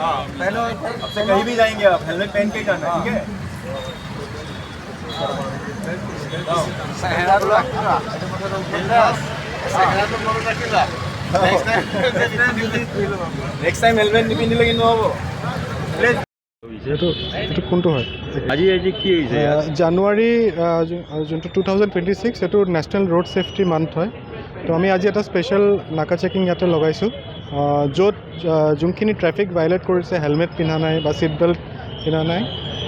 हाँ पहनो अब से कहीं भी जाएंगे आप हेलमेट पहन के ही जाना है, ठीक है? নেক্সট টাইম হেলমেট নিপিন্ধিলে কিন্তু নহ'ব। এইটো কোনটো হয় আজি কি হৈছে জানুৱাৰী যোনটো 2026 এইটো নেশ্যনেল ৰোড ছেফটি মান্থ হয়। তো আমি আজি এটা স্পেচিয়েল নাকা চেকিং ইয়াতে লগাইছোঁ, য'ত যোনখিনি ট্ৰেফিক ভাইলেট কৰিছে হেলমেট পিন্ধা নাই বা ছিট বেল্ট পিন্ধা নাই,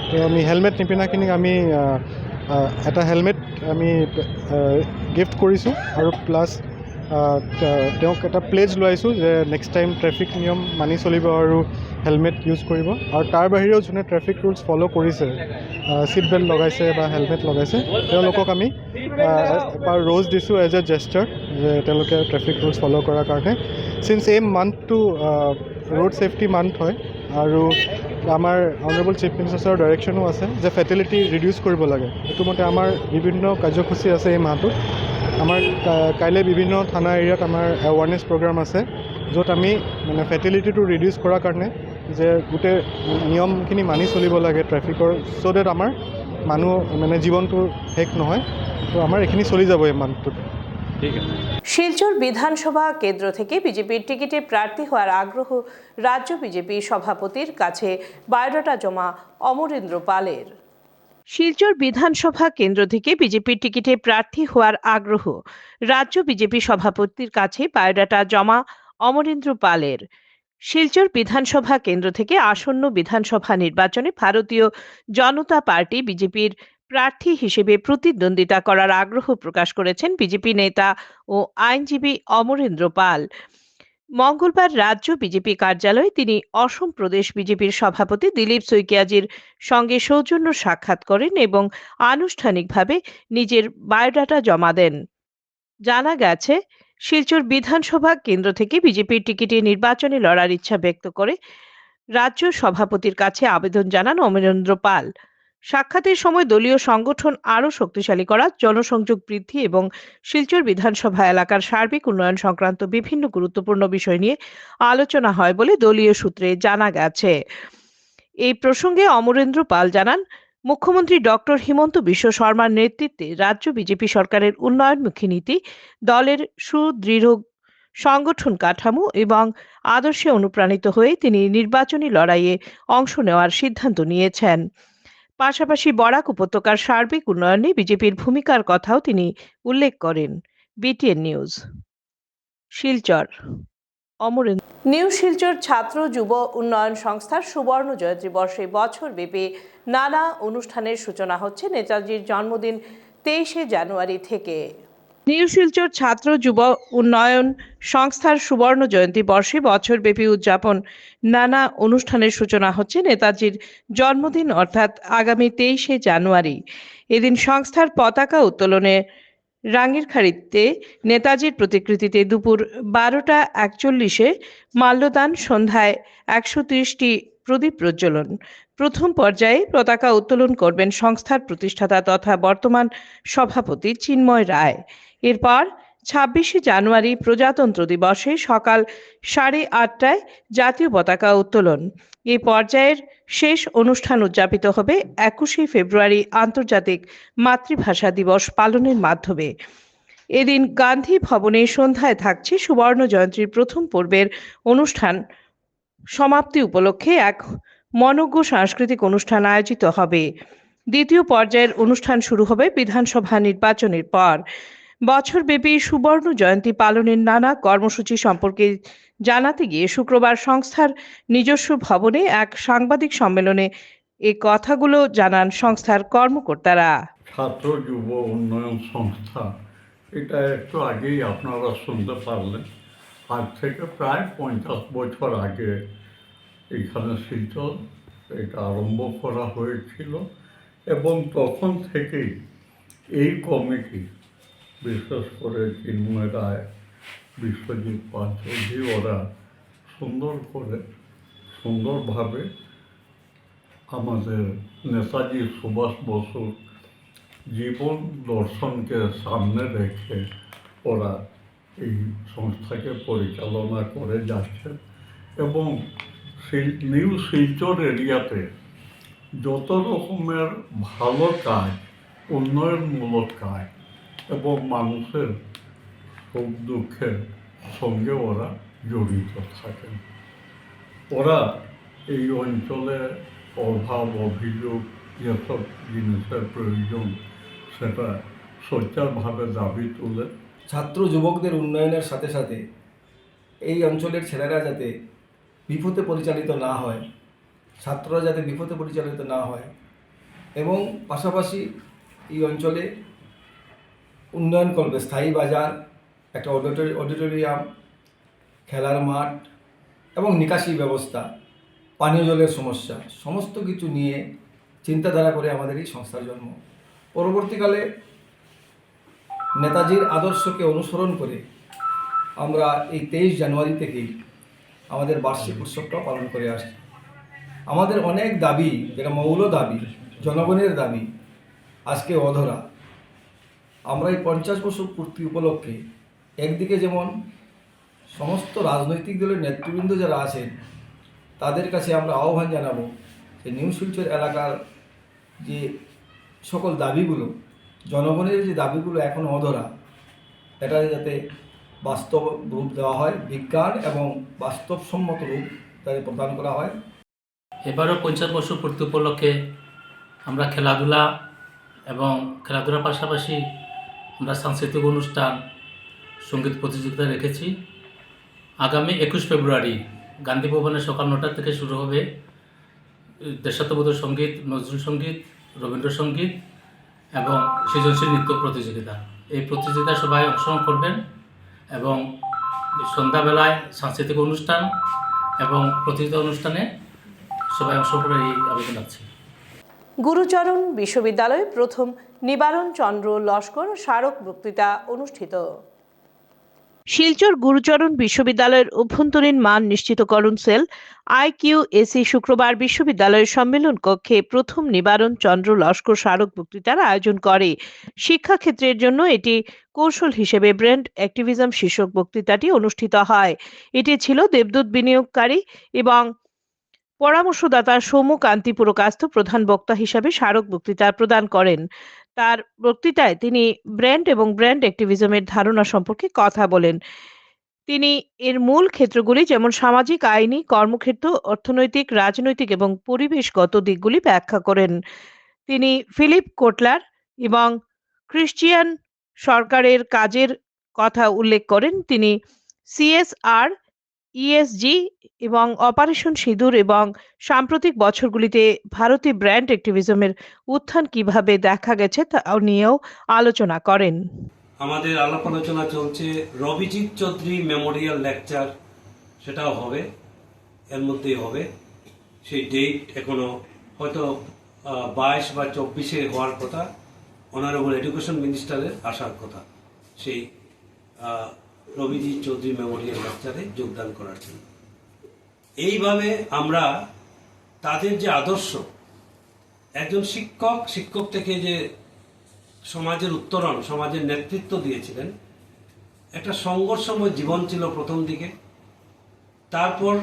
তো আমি হেলমেট নিপিন্ধাখিনিক আমি এটা হেলমেট আমি গিফ্ট কৰিছোঁ আৰু প্লাছ তেওঁক এটা প্লেজ লোৱাইছোঁ যে নেক্সট টাইম ট্ৰেফিক নিয়ম মানি চলিব আৰু হেলমেট ইউজ কৰিব। আৰু তাৰ বাহিৰেও যোনে ট্ৰেফিক ৰুলছ ফ'ল' কৰিছে, ছিট বেল্ট লগাইছে বা হেলমেট লগাইছে, তেওঁলোকক আমি এবাৰ ৰ'জ দিছোঁ এজ এ জেষ্টাৰ যে তেওঁলোকে ট্ৰেফিক ৰুলছ ফ'ল' কৰাৰ কাৰণে। চিন্স এই মান্থটো ৰোড ছেফটি মান্থ হয় আৰু আমাৰ অনাৰেবল চিফ মিনিষ্টাৰৰ ডাইৰেকশ্যনো আছে যে ফেটেলিটি ৰিডিউচ কৰিব লাগে। এইটো মতে আমাৰ বিভিন্ন কাৰ্যসূচী আছে এই মাহটোত। আমাৰ কাইলৈ বিভিন্ন থানা এৰিয়াত আমাৰ এৱাৰনেছ প্ৰগ্ৰাম আছে, য'ত আমি মানে ফেটেলিটিটো ৰিডিউচ কৰাৰ কাৰণে যে গোটেই নিয়মখিনি মানি চলিব লাগে ট্ৰেফিকৰ, চ' ডেট আমাৰ মানুহ মানে জীৱনটো শেষ নহয়। তো আমাৰ এইখিনি চলি যাব এই মান্থটোত। ঠিক আছে। শিলচর বিধানসভা কেন্দ্র থেকে বিজেপির টিকিটে প্রার্থী হওয়ার আগ্রহ রাজ্য বিজেপি সভাপতির কাছে বায়োডাটা জমা অমরেন্দ্র পালের। শিলচর বিধানসভা কেন্দ্র থেকে বিজেপির টিকিটে প্রার্থী হওয়ার আগ্রহ রাজ্য বিজেপি সভাপতির কাছে বায়োডাটা জমা অমরেন্দ্র পালের। শিলচর বিধানসভা কেন্দ্র থেকে আসন্ন বিধানসভা নির্বাচনে ভারতীয় জনতা পার্টি বিজেপির প্রার্থী হিসেবে প্রতিদ্বন্দ্বিতা করার আগ্রহ প্রকাশ করেছেন বিজেপি নেতা ও আইনজীবী অমরেন্দ্র পাল। মঙ্গলবার রাজ্য বিজেপি কার্যালয়ে তিনি অসম প্রদেশ বিজেপির সভাপতি দিলীপ শইকিয়াজির সঙ্গে সৌজন্য সাক্ষাৎ করেন এবং আনুষ্ঠানিকভাবে নিজের বায়োডাটা জমা দেন। জানা গেছে, শিলচর বিধানসভা কেন্দ্র থেকে বিজেপির টিকিটে নির্বাচনে লড়ার ইচ্ছা ব্যক্ত করে রাজ্য সভাপতির কাছে আবেদন জানান অমরেন্দ্র পাল। সাক্ষাতের সময় দলীয় সংগঠন আরও শক্তিশালী করা, জনসংযোগ বৃদ্ধি এবং শিলচর বিধানসভা এলাকার সার্বিক উন্নয়ন সংক্রান্ত বিভিন্ন গুরুত্বপূর্ণ বিষয় নিয়ে আলোচনা হয় বলে দলীয় সূত্রে জানা গেছে। এই প্রসঙ্গে অমরেন্দ্র পাল জানান, মুখ্যমন্ত্রী ডক্টর হিমন্ত বিশ্ব শর্মার নেতৃত্বে রাজ্য বিজেপি সরকারের উন্নয়নমুখী নীতি, দলের সুদৃঢ় সংগঠন কাঠামো এবং আদর্শে অনুপ্রাণিত হয়ে তিনি নির্বাচনী লড়াইয়ে অংশ নেওয়ার সিদ্ধান্ত নিয়েছেন। পাশাপাশি বরাক উপত্যকার সার্বিক উন্নয়নে বিজেপির ভূমিকার কথাও তিনি উল্লেখ করেন। BTN news, Silchar. Amarendra. New Silchar ছাত্র যুব উন্নয়ন সংস্থার সুবর্ণ জয়ন্তী বর্ষে বছরব্যাপী নানা অনুষ্ঠানের সূচনা হচ্ছে নেতাজির জন্মদিন 23শে জানুয়ারি থেকে। নিউ শিলচর ছাত্র যুব উন্নয়ন সংস্থার সুবর্ণ জয়ন্তী বর্ষে বছরব্যাপী উদযাপন নানা অনুষ্ঠানের সূচনা হচ্ছে নেতাজির জন্মদিন অর্থাৎ আগামী 23শে জানুয়ারি। এদিন সংস্থার পতাকা উত্তোলনে রাঙ্গিরখাড়িতে নেতাজির প্রতিকৃতিতে দুপুর 12:41 মাল্যদান, সন্ধ্যায় 130টি প্রদীপ প্রজ্বলন। প্রথম পর্যায়ে পতাকা উত্তোলন করবেন সংস্থার প্রতিষ্ঠাতা তথা বর্তমান সভাপতি চিন্ময় রায়। এরপর 26শে জানুয়ারি প্রজাতন্ত্র দিবসে সকাল 8:30টায় জাতীয় পতাকা উত্তোলন। এই পর্যায়ের শেষ অনুষ্ঠান উদযাপিত হবে 21শে ফেব্রুয়ারি আন্তর্জাতিক মাতৃভাষা দিবস পালনের মাধ্যমে। এদিন গান্ধী ভবনে সন্ধ্যায় থাকছে সুবর্ণ জয়ন্তীর প্রথম পর্বের অনুষ্ঠান। সমাপ্তি উপলক্ষে এক মনোজ্ঞ সাংস্কৃতিক অনুষ্ঠান আয়োজিত হবে। দ্বিতীয় পর্যায়ের অনুষ্ঠান শুরু হবে বিধানসভা নির্বাচনের পর। বছরব্যাপী সুবর্ণ জয়ন্তী পালনের নানা কর্মসূচি সম্পর্কে জানাতে গিয়ে শুক্রবার সংস্থার নিজস্ব ভবনে এক সাংবাদিক সম্মেলনে এই কথাগুলো জানান সংস্থার কর্মকর্তারা। ছাত্র যুব উন্নয়ন সংস্থা, এটা একটু আগেই আপনারা শুনতে পারলেন, আজ থেকে প্রায় 50 বছর আগে এখানে শিলচর এটা আরম্ভ করা হয়েছিল এবং তখন থেকেই এই কমিটি, বিশেষ করে চিন্ময় রায়, বিশ্বজিৎ পাল চৌধুরী, ওরা সুন্দরভাবে আমাদের নেতাজি সুভাষ বসুর জীবন দর্শনকে সামনে রেখে ওরা এই সংস্থাকে পরিচালনা করে যাচ্ছে এবং নিউ শিলচর এরিয়াতে যত রকমের ভালো কাজ, উন্নয়নমূলক কাজ এবং মানুষের সুখ দুঃখের সঙ্গে ওরা জড়িত থাকেন। ওরা এই অঞ্চলে অভাব অভিযোগ যেসব জিনিসের প্রয়োজন সেটা সোচ্চারভাবে দাবি তুলে ছাত্র যুবকদের উন্নয়নের সাথে সাথে এই অঞ্চলের ছেলেরা যাতে বিপথে পরিচালিত না হয়, ছাত্ররা যাতে বিপথে পরিচালিত না হয় এবং পাশাপাশি এই অঞ্চলে উন্নয়ন করবে স্থায়ী বাজার, একটা অডিটোরিয়াম, খেলার মাঠ এবং নিকাশি ব্যবস্থা, পানীয় জলের সমস্যা, সমস্ত কিছু নিয়ে চিন্তাধারা করে আমাদের এই সংস্থার জন্ম। পরবর্তীকালে নেতাজির আদর্শকে অনুসরণ করে আমরা এই 23 জানুয়ারি থেকেই আমাদের বার্ষিক উৎসবটা পালন করে আসছি। আমাদের অনেক দাবি, যেটা মৌল দাবি, জনগণের দাবি, আজকে অধরা। আমরা এই 50 বছর পূর্তি উপলক্ষে একদিকে যেমন সমস্ত রাজনৈতিক দলের নেতৃবৃন্দ যারা আছেন তাদের কাছে আমরা আহ্বান জানাবো যে নিউ শিলচর এলাকার যে সকল দাবিগুলো, জনগণের যে দাবিগুলো এখন অধরা, এটা যাতে বাস্তব রূপ দেওয়া হয়, বিজ্ঞান এবং বাস্তবসম্মত রূপ তাদের প্রদান করা হয়। এবারও 50 বছর পূর্তি উপলক্ষে আমরা খেলাধুলা এবং খেলাধুলার পাশাপাশি আমরা সাংস্কৃতিক অনুষ্ঠান, সঙ্গীত প্রতিযোগিতা রেখেছি। আগামী 21 ফেব্রুয়ারি গান্ধী ভবনে সকাল 9টা থেকে শুরু হবে দেশাত্মবোধক সঙ্গীত, নজরুল সঙ্গীত, রবীন্দ্রসঙ্গীত এবং সৃজনশীল নৃত্য প্রতিযোগিতা। এই প্রতিযোগিতায় সবাই অংশগ্রহণ করবেন এবং সন্ধ্যাবেলায় সাংস্কৃতিক অনুষ্ঠান এবং প্রতিযোগিতা অনুষ্ঠানে সবাই অংশগ্রহণ করবেন, এই আবেদন রাখছি। গুরুচরণ বিশ্ববিদ্যালয়ে প্রথম নিবারণ চন্দ্র লস্কর স্মারক বক্তৃতা অনুষ্ঠিত। শিলচর গুরুচরণ বিশ্ববিদ্যালয়ের অভ্যন্তরীণ মান নিশ্চিতকরণ সেল IQAC শুক্রবার বিশ্ববিদ্যালয়ের সম্মেলন কক্ষে প্রথম নিবারণ চন্দ্র লস্কর স্মারক বক্তৃতার আয়োজন করে। শিক্ষাক্ষেত্রের জন্য এটি কৌশল হিসেবে ব্র্যান্ড অ্যাক্টিভিজম শীর্ষক বক্তৃতাটি অনুষ্ঠিত হয়। এটি ছিল দেবদূত বিনিয়োগকারী এবং পরামর্শদাতা সৌম্যকান্তি পুরকাস্ত প্রধান বক্তা হিসাবে স্মারক বক্তৃতা প্রদান করেন। তার বক্তৃতায় তিনি ব্র্যান্ড এবং ব্র্যান্ড অ্যাক্টিভিজমের ধারণা সম্পর্কে কথা বলেন। তিনি এর মূল ক্ষেত্রগুলি যেমন সামাজিক, আইনি, কর্মক্ষেত্র, অর্থনৈতিক, রাজনৈতিক এবং পরিবেশগত দিকগুলি ব্যাখ্যা করেন। তিনি ফিলিপ কোটলার এবং ক্রিশ্চিয়ান সরকারের কাজের কথা উল্লেখ করেন। তিনি CSR, ESG এবং অপারেশন সিঁদুর এবং সাম্প্রতিক বছরগুলিতে ভারতীয় ব্র্যান্ড অ্যাক্টিভিজমের উত্থান কিভাবে দেখা গেছে তা নিয়েও আলোচনা করেন। আমাদের আলাপ আলোচনা চলছে রবিজিৎ চৌধুরী মেমোরিয়াল লেকচার, সেটাও হবে, এর মধ্যেই হবে। সেই ডেট এখনো হয়তো 22 বা 24-এ হওয়ার কথা, অনারেবল এডুকেশন মিনিস্টারের আসার কথা সেই রবিজি চৌধুরী মেমোরিয়াল লেকচারে যোগদান করার জন্য। এইভাবে আমরা তাদের যে আদর্শ, একজন শিক্ষক থেকে যে সমাজের উত্তরণ, সমাজের নেতৃত্ব দিয়েছিলেন, একটা সংঘর্ষময় জীবন ছিল প্রথম দিকে, তারপর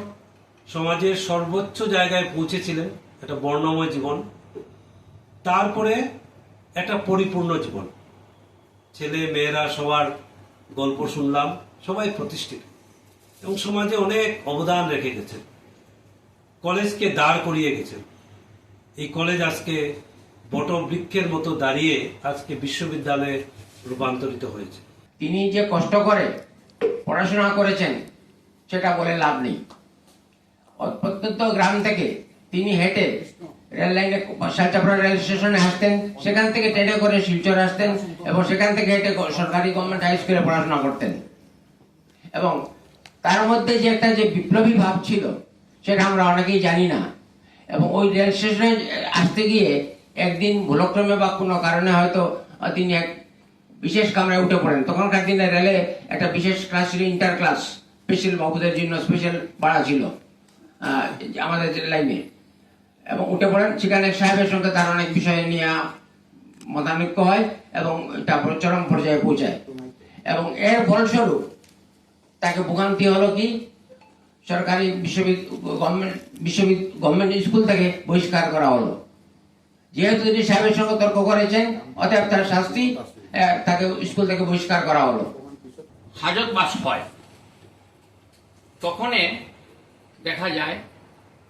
সমাজের সর্বোচ্চ জায়গায় পৌঁছেছিলেন, একটা বর্ণময় জীবন, তারপরে একটা পরিপূর্ণ জীবন, ছেলে মেয়েরা সবার গল্প শুনলাম, সবাই প্রতিষ্ঠিত এবং সমাজে অনেক অবদান রেখে গেছেন, কলেজকে দাঁড় করিয়ে গেছেন। এই কলেজ আজকে বটবৃক্ষের মতো দাঁড়িয়ে আজকে বিশ্ববিদ্যালয়ে রূপান্তরিত হয়েছে। তিনি যে কষ্ট করে পড়াশোনা করেছেন সেটা বলে লাভ নেই। প্রত্যন্ত গ্রাম থেকে তিনি হেঁটে রেল লাইনে শালচাপড়া রেল স্টেশনে আসতেন, সেখান থেকে ট্রেনে করে শিলচর আসতেন এবং সেখান থেকে হেঁটে সরকারি গভর্নমেন্ট হাই স্কুলে পড়াশোনা করতেন। এবং তার মধ্যে যে একটা যে বিপ্লবী ভাব ছিল সেটা আমরা অনেকেই জানি না। এবং ওই রেল স্টেশনে আসতে গিয়ে একদিন ভুলক্রমে বা কোনো কারণে হয়তো তিনি এক বিশেষ কামরায় উঠে পড়েন। তখনকার দিনে রেলে একটা বিশেষ ক্লাস ছিল, ইন্টার ক্লাস, স্পেশাল বাবুদের জন্য স্পেশাল ভাড়া ছিল আমাদের লাইনে, এবং উঠে পড়েন। সেখানে সাহেবের সঙ্গে তার অনেক বিষয় নিয়ে মতানৈক্য হয় এবং এটা চরম পর্যায়ে পৌঁছায়। এবং এর ফলস্বরূপ তাকে ভোগান্তি হলো কি, সরকারি গভর্নমেন্ট স্কুল থেকে বহিষ্কার করা হলো। যেহেতু তিনি সাহেবের সঙ্গে তর্ক করেছেন, অতএব তার শাস্তি, তাকে স্কুল থেকে বহিষ্কার করা হলো। হাজত বাস হয়, তখন দেখা যায়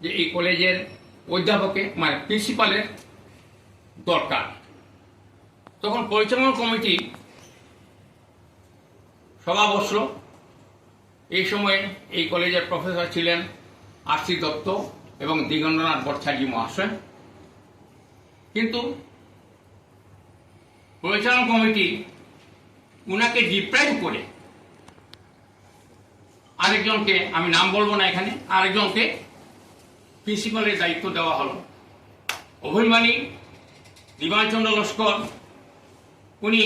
যে এই কলেজের অধ্যাপকের মানে প্রিন্সিপালের দরকার। তখন পরিচালনা কমিটি সভা বসল। এই সময়ে এই কলেজের প্রফেসর ছিলেন আর.সি. দত্ত এবং দিগেন্দ্রনাথ ভট্টাচার্য মহাশয়। কিন্তু পরিচালনা কমিটি উনাকে ডিপ্রাইভ করে আরেকজনকে, আমি নাম বলবো না এখানে, আরেকজনকে প্রিন্সিপালের দায়িত্ব দেওয়া হলো। অভিমানী বিমানচন্দ্র লস্কর উনি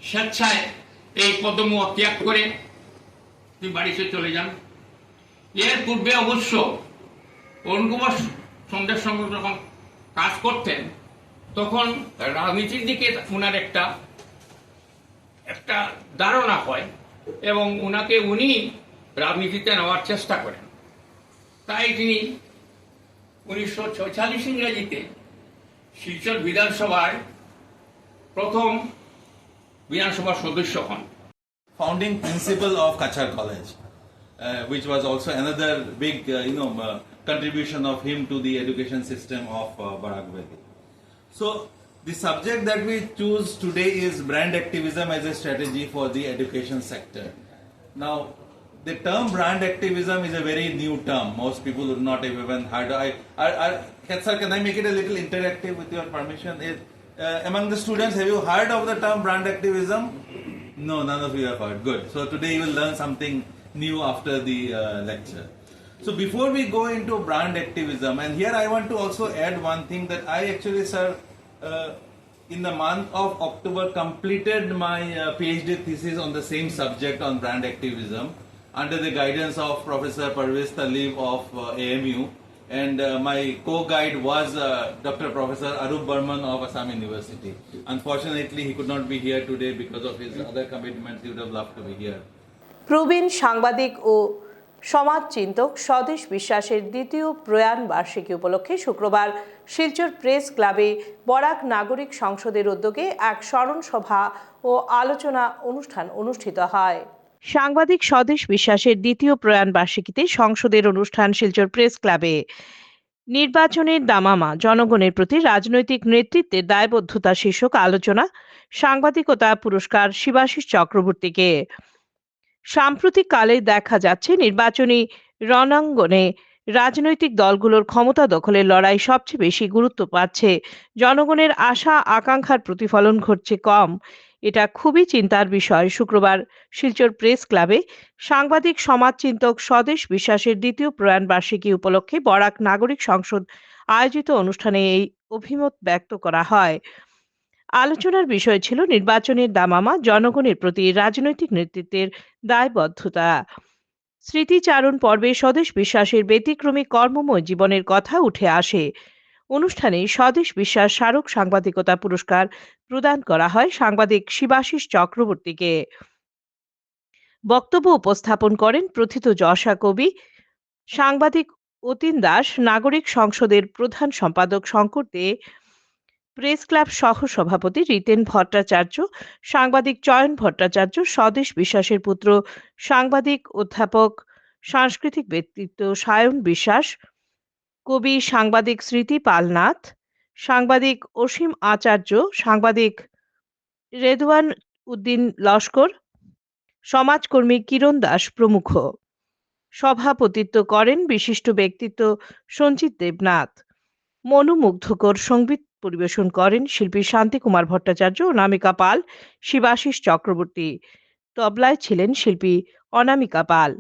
স্বেচ্ছায় এই পদমুখ ত্যাগ করে তিনি বাড়িতে চলে যান। এর পূর্বে অবশ্য অরুণ কুমার সন্ধ্যের সঙ্গে যখন কাজ করতেন তখন রাজনীতির দিকে উনার একটা ধারণা হয় এবং উনি রাজনীতিতে নেওয়ার চেষ্টা করেন। তাই তিনি 1946 ইংরেজিতে শিলচর বিধানসভার প্রথম বিধানসভার সদস্য হন। Founding principal of Kachar College, which was also another big, contribution of him to the education system of Barak Valley. So, the subject that we choose today is brand activism as a strategy for the education sector. Now, the term brand activism is a very new term. Most people would not have even heard. Sir, can I make it a little interactive with your permission? Among the students, have you heard of the term brand activism? No, none of you have heard. Good. So today you will learn something new after the lecture. So before we go into brand activism, and here I want to also add one thing that I actually, sir, in the month of October completed my PhD thesis on the same subject on brand activism under the guidance of Professor Parvez Talib of AMU, and my co-guide was Dr. Professor Arup Burman of Assam University. Unfortunately, he could not be here today because of his other commitments. He would have loved to be here. প্রবীণ সাংবাদিক ও সমাজচিন্তক স্বদেশ বিশ্বাসের দ্বিতীয় প্রয়াণ বার্ষিকী উপলক্ষে শুক্রবার Silchar press ক্লাবে বরাক নাগরিক সংসদের উদ্যোগে এক স্মরণ সভা ও আলোচনা অনুষ্ঠান অনুষ্ঠিত হয়। সাংবাদিক স্বদেশ বিশ্বাসের দ্বিতীয় প্রয়াণ বার্ষিকীতে সংসদের অনুষ্ঠান শিলচর প্রেস ক্লাবে। নির্বাচনের দামামা, জনগণের প্রতি রাজনৈতিক নেতৃত্বের দায়বদ্ধতা শীর্ষক আলোচনা, সাংবাদিকতা পুরস্কার শিবাশিস চক্রবর্তীকে। সাম্প্রতিক কালে দেখা যাচ্ছে নির্বাচনী রণাঙ্গনে রাজনৈতিক দলগুলোর ক্ষমতা দখলের লড়াই সবচেয়ে বেশি গুরুত্ব পাচ্ছে। জনগণের আশা আকাঙ্ক্ষার প্রতিফলন ঘটছে কম। এটা খুবই চিন্তার বিষয়। শুক্রবার শিলচর প্রেস ক্লাবে সাংবাদিক সমাজচিন্তক স্বদেশ বিশ্বাসের দ্বিতীয় প্রয়াণ বার্ষিকী উপলক্ষে বরাক নাগরিক সংসদ আয়োজিত অনুষ্ঠানে এই অভিমত ব্যক্ত করা হয়। আলোচনার বিষয় ছিল নির্বাচনের দামামা, জনগণের প্রতি রাজনৈতিক নেতৃত্বের দায়বদ্ধতা। স্মৃতিচারণ পর্বে স্বদেশ বিশ্বাসের ব্যতিক্রমী কর্মময় জীবনের কথা উঠে আসে। অনুষ্ঠানে স্বদেশ বিশ্বাস স্মারক সাংবাদিকতা পুরস্কার প্রদান করা হয় সাংবাদিক শিবাশিস চক্রবর্তীকে। বক্তব্য উপস্থাপন করেন প্রথিতযশা কবি সাংবাদিক অতীন দাস, নাগরিক সংসদের প্রধান সম্পাদক শঙ্কর দে, প্রেস ক্লাব সহ সভাপতি রিতেন ভট্টাচার্য, সাংবাদিক চয়ন ভট্টাচার্য, স্বদেশ বিশ্বাসের পুত্র সাংবাদিক অধ্যাপক সাংস্কৃতিক ব্যক্তিত্ব সায়ন বিশ্বাস, কবি সাংবাদিক স্মৃতি পালনাথ, সাংবাদিক অসীম আচার্য, সাংবাদিক রেদওয়ান উদ্দিন লস্কর, সমাজকর্মী কিরণ দাস প্রমুখ। সভাপতিত্ব করেন বিশিষ্ট ব্যক্তিত্ব সঞ্জিত দেবনাথ। মনোমুগ্ধকর সঙ্গীত পরিবেশন করেন শিল্পী শান্তিকুমার ভট্টাচার্য, অনামিকা পাল, শিবাশিস চক্রবর্তী। তবলায় ছিলেন শিল্পী অনামিকা পাল।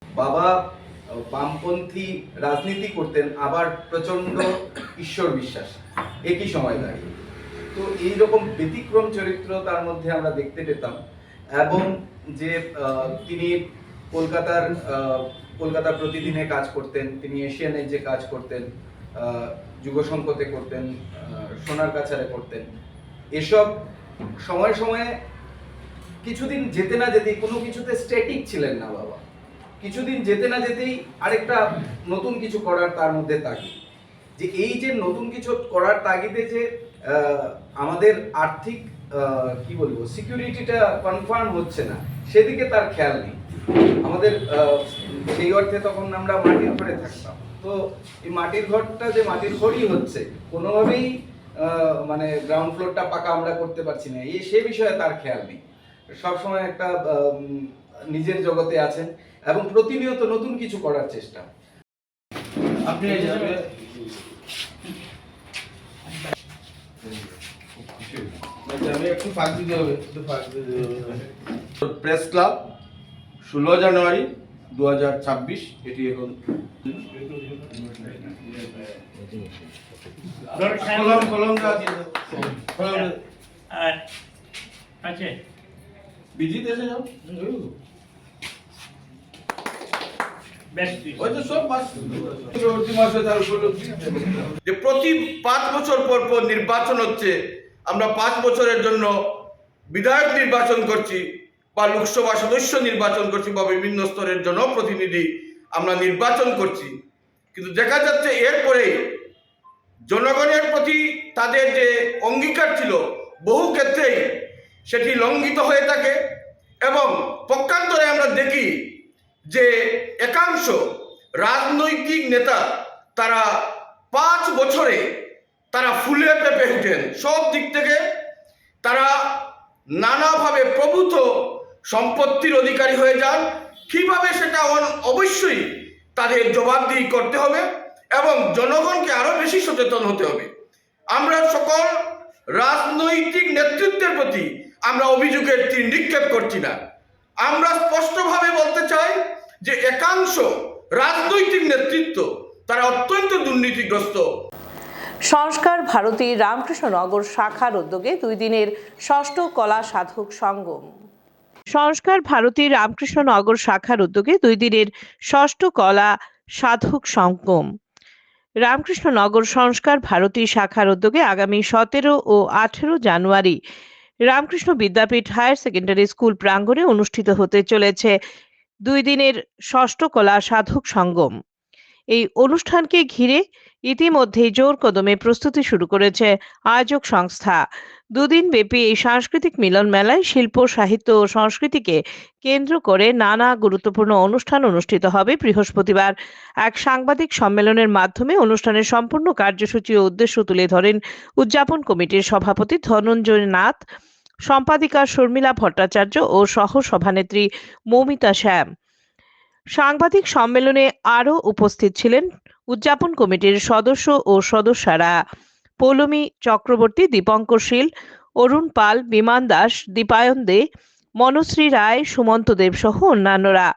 বাবা বামপন্থী রাজনীতি করতেন, আবার প্রচন্ড ঈশ্বর বিশ্বাস একই সময় দাঁড়িয়ে। তো এইরকম ব্যতিক্রম চরিত্র তার মধ্যে আমরা দেখতে পেতাম। এবং যে তিনি কলকাতার প্রতিদিনে কাজ করতেন, তিনি এশিয়ানে যে কাজ করতেন, যুগসংকতে করতেন, সোনার কাছারে করতেন, এসব সময়ে সময়ে কিছুদিন যেতে না যেতেই কোনো কিছুতে স্ট্যাটিক ছিলেন না বাবা। কিছুদিন যেতে না যেতেই আরেকটা নতুন কিছু করার তার মধ্যে তাগিদ। যে এই যে নতুন কিছু করার তাগিদে যে আমাদের আর্থিক কি বলবো সিকিউরিটিটা কনফার্ম হচ্ছে না, সেদিকে তার খেয়াল নেই। আমাদের সেই অর্থে তখন আমরা মাটির ঘরে থাকতাম। তো এই মাটির ঘরটা যে মাটির ঘরই হচ্ছে, কোনোভাবেই মানে গ্রাউন্ড ফ্লোরটা পাকা আমরা করতে পারছি না, সে বিষয়ে তার খেয়াল নেই। সবসময় একটা নিজের জগতে আছেন এবং প্রতিনিয়ত নতুন কিছু করার চেষ্টা। আপনি একটু ফাঁক দিতে হবে, প্রেস ক্লাব 16 জানুয়ারি 2026। এটি এখন বিজিত এসে যাও, যে প্রতি 5 বছর পর পর নির্বাচন হচ্ছে। আমরা 5 বছরের জন্য বিধায়ক নির্বাচন করছি, বা লোকসভা সদস্য নির্বাচন করছি, বা বিভিন্ন স্তরের জনপ্রতিনিধি আমরা নির্বাচন করছি। কিন্তু দেখা যাচ্ছে এরপরে জনগণের প্রতি তাদের যে অঙ্গীকার ছিল, বহু ক্ষেত্রেই সেটি লঙ্ঘিত হয়ে থাকে। এবং পক্ষান্তরে আমরা দেখি যে একাংশ রাজনৈতিক নেতা তারা 5 বছরে তারা ফুলে পেঁপে উঠেন, সব দিক থেকে তারা নানাভাবে প্রভূত সম্পত্তির অধিকারী হয়ে যান। কিভাবে সেটা অবশ্যই তাদের জবাবদিহি করতে হবে এবং জনগণকে আরো বেশি সচেতন হতে হবে। আমরা সকল রাজনৈতিক নেতৃত্বের প্রতি আমরা অভিযোগের তীর নিক্ষেপ করছি না। আমরা স্পষ্টভাবে বলতে চাই যে একাংশ রাজনৈতিক নেতৃত্ব তারা অত্যন্ত দুর্নীতিগ্রস্ত। সংস্কার ভারতী রামকৃষ্ণনগর শাখার উদ্যোগে 2 দিনের ষষ্ঠ কলা সাধক সঙ্গম। সংস্কার ভারতী রামকৃষ্ণনগর শাখার উদ্যোগে 2 দিনের ষষ্ঠ কলা সাধক সঙ্গম রামকৃষ্ণনগর সংস্কার ভারতী শাখার উদ্যোগে আগামী 17 ও 18 জানুয়ারি রামকৃষ্ণ বিদ্যাপীঠ হায়ার সেকেন্ডারি স্কুল প্রাঙ্গণে অনুষ্ঠিত হতে চলেছে 2 দিনের ষষ্ঠ কলা সাধক সঙ্গম। এই অনুষ্ঠানকে ঘিরে ইতিমধ্যেই জোর কদমে প্রস্তুতি শুরু করেছে আয়োজক সংস্থা। 2 দিন ব্যাপী এই সাংস্কৃতিক মিলন মেলায় শিল্প, সাহিত্য ও সংস্কৃতিকে কেন্দ্র করে নানা গুরুত্বপূর্ণ অনুষ্ঠান অনুষ্ঠিত হবে। বৃহস্পতিবার এক সাংবাদিক সম্মেলনের মাধ্যমে অনুষ্ঠানের সম্পূর্ণ কার্যসূচি ও উদ্দেশ্য তুলে ধরেন উদযাপন কমিটির সভাপতি ধনঞ্জয় নাথ, সম্পাদিকা শর্মিলা ভট্টাচার্য ও সহ সভানেত্রী মৌমিতা শ্যাম। সাংবাদিক সম্মেলনে আরও উপস্থিত ছিলেন উদযাপন কমিটির সদস্য ও সদস্যরা পৌলমী চক্রবর্তী, দীপঙ্কর শীল, অরুণ পাল, বিমান দাস, দীপায়ন দে, মনশ্রী রায়, সুমন্ত দেব সহ অন্যান্যরা।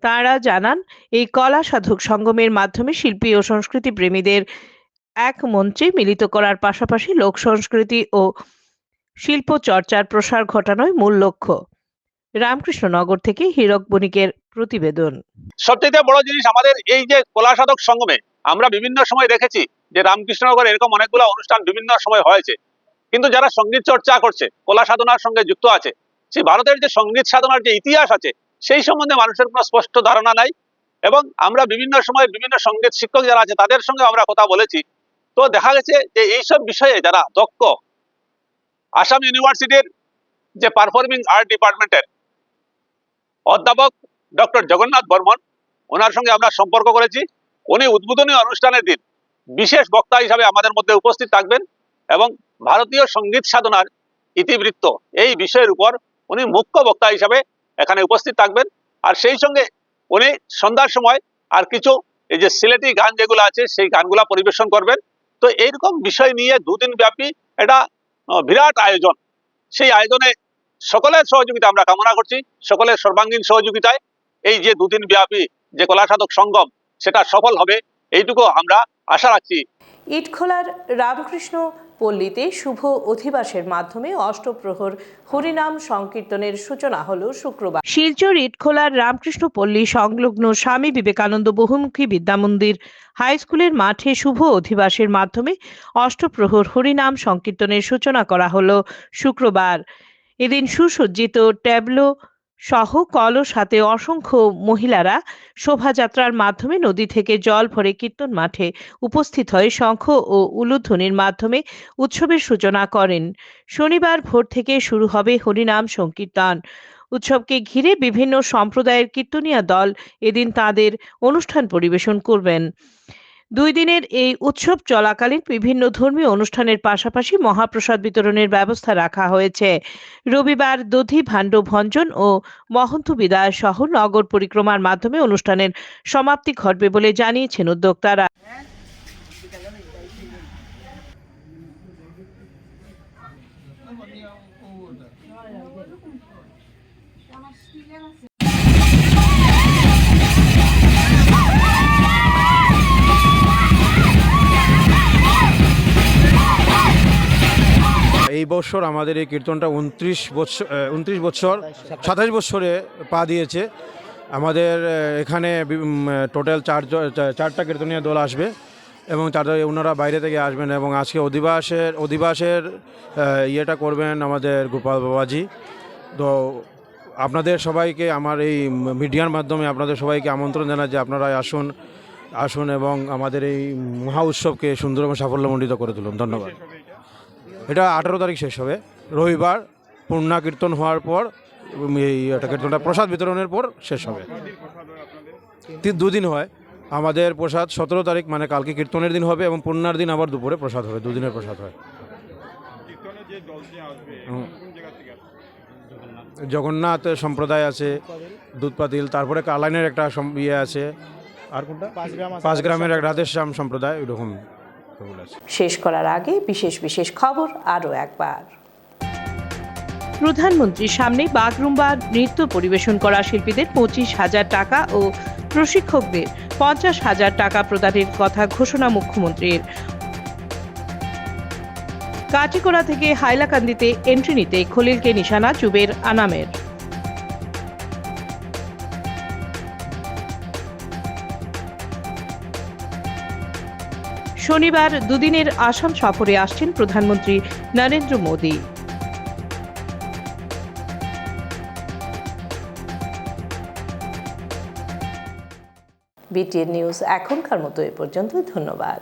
তাঁরা জানান, এই কলা সাধক সঙ্গমের মাধ্যমে শিল্পী ও সংস্কৃতি প্রেমীদের এক মঞ্চে মিলিত করার পাশাপাশি লোক সংস্কৃতি ও শিল্প চর্চার প্রসার ঘটানোই মূল লক্ষ্য। রামকৃষ্ণনগর থেকে হীরক বণিকের প্রতিবেদন। সবচেয়ে বড় জিনিস আমাদের এই যে কলা সাধক সঙ্গমে আমরা বিভিন্ন সময় দেখেছি যে রামকৃষ্ণনগরে এরকম অনেকগুলো অনুষ্ঠান বিভিন্ন সময় হয়েছে, কিন্তু যারা সঙ্গীত চর্চা করছে, কলা সাধনার সঙ্গে যুক্ত আছে, সেই ভারতের যে সঙ্গীত সাধনার যে ইতিহাস আছে সেই সম্বন্ধে মানুষের কোনো স্পষ্ট ধারণা নাই। এবং আমরা বিভিন্ন সময় বিভিন্ন সঙ্গীত শিক্ষক যারা আছে তাদের সঙ্গে আমরা কথা বলেছি, তো দেখা গেছে যে এইসব বিষয়ে যারা দক্ষ, আসাম ইউনিভার্সিটির যে পারফর্মিং আর্ট ডিপার্টমেন্টের অধ্যাপক ডক্টর জগন্নাথ বর্মন, ওনার সঙ্গে আমরা সম্পর্ক করেছি। উনি উদ্বোধনী অনুষ্ঠানের দিন বিশেষ বক্তা হিসাবে আমাদের মধ্যে উপস্থিত থাকবেন এবং ভারতীয় সঙ্গীত সাধনার ইতিবৃত্ত এই বিষয়ের উপর উনি মুখ্য বক্তা হিসাবে এখানে উপস্থিত থাকবেন। আর সেই সঙ্গে উনি সন্ধ্যার সময় আর কিছু এই যে সিলেটি গান যেগুলো আছে সেই গানগুলা পরিবেশন করবেন। তো এইরকম বিষয় নিয়ে দুদিন ব্যাপী এটা বিরাট আয়োজন। সেই আয়োজনে সকলের সহযোগিতা আমরা কামনা করছি, সকলের সর্বাঙ্গীন সহযোগিতায় এই যে দুদিন ব্যাপী যে কলা সাধক সঙ্গম সেটা সফল হবে, এইটুকু আমরা আশা রাখছি। ইটখোলার রামকৃষ্ণ পল্লীতে শুভ অধিবাসের মাধ্যমে অষ্টপ্রহর হরিনাম সংকীর্তনের সূচনা হলো শুক্রবার। শিলচর ইটখোলার রামকৃষ্ণ পল্লী সংলগ্ন স্বামী বিবেকানন্দ বহুমুখী বিদ্যামন্দির হাই স্কুলের মাঠে শুভ অধিবাসের মাধ্যমে অষ্টপ্রহর হরিনাম সংকীর্তনের সূচনা করা হলো শুক্রবার। এদিন সুসজ্জিত ট্যাবলো সহ কলস হাতে অসংখ্য মহিলারা শোভাযাত্রার মাধ্যমে নদী থেকে জল ভরে কীর্তন মাঠে উপস্থিত হয়ে শঙ্খ ও উলুধ্বনির মাধ্যমে উৎসবের সূচনা করেন। শনিবার ভোর থেকে শুরু হবে হরিনাম সংকীর্তন। উৎসবকে ঘিরে বিভিন্ন সম্প্রদায়ের কীর্তনীয় দল এদিন তাদের অনুষ্ঠান পরিবেশন করবেন। 2 দিনের এই উৎসব চলাকালীন বিভিন্ন ধর্মীয় অনুষ্ঠানের পাশাপাশি মহাপ্রসাদ বিতরণের ব্যবস্থা রাখা হয়েছে। রবিবার দধি ভাণ্ড ভঞ্জন ও মহন্ত বিদায় সহ নগর পরিক্রমার মাধ্যমে অনুষ্ঠানের সমাপ্তি ঘটবে বলে জানিয়েছেন উদ্যোক্তারা। এই বছর আমাদের এই কীর্তনটা 29 বছর 27 বছরে পা দিয়েছে। আমাদের এখানে টোটাল 4টা কীর্তনীয় দল আসবে এবং ওনারা বাইরে থেকে আসবেন এবং আজকে অধিবাসের ইয়েটা করবেন আমাদের গোপাল বাবাজি। তো আপনাদের সবাইকে আমার এই মিডিয়ার মাধ্যমে আপনাদের সবাইকে আমন্ত্রণ জানাই যে আপনারা আসুন এবং আমাদের এই মহা উৎসবকে সুন্দর এবং সাফল্যমণ্ডিত করে তুলুন। ধন্যবাদ। এটা 18 তারিখ শেষ হবে, রবিবার পূর্ণা কীর্তন হওয়ার পর এই কীর্তনটা প্রসাদ বিতরণের পর শেষ হবে। 2 দিন হয় আমাদের প্রসাদ। 17 তারিখ মানে কালকে কীর্তনের দিন হবে এবং পূর্ণার দিন আবার দুপুরে প্রসাদ হবে। 2 দিনের প্রসাদ হয়। জগন্নাথ সম্প্রদায় আছে, দুধপাতিল, তারপরে কালাইনের একটা ইয়ে আছে, আর কোনটা 5 গ্রামের এক রাধেশ্যাম সম্প্রদায়, এরকম। শেষ করার আগে বিশেষ খবর আরও একবার। প্রধানমন্ত্রীর সামনে বাগরুম্বা নৃত্য পরিবেশন করা শিল্পীদের 25,000 টাকা ও প্রশিক্ষকদের 50,000 টাকা প্রদানের কথা ঘোষণা মুখ্যমন্ত্রীর। কাটিকোড়া থেকে হাইলাকান্দিতে এন্ট্রি নিতে খলিলকে নিশানা জুবের আনামের। শনিবার 2 দিনের আসাম সফরে আসছেন প্রধানমন্ত্রী নরেন্দ্র মোদী। বিটিএন নিউজ এখনকার মতো এ পর্যন্ত। ধন্যবাদ।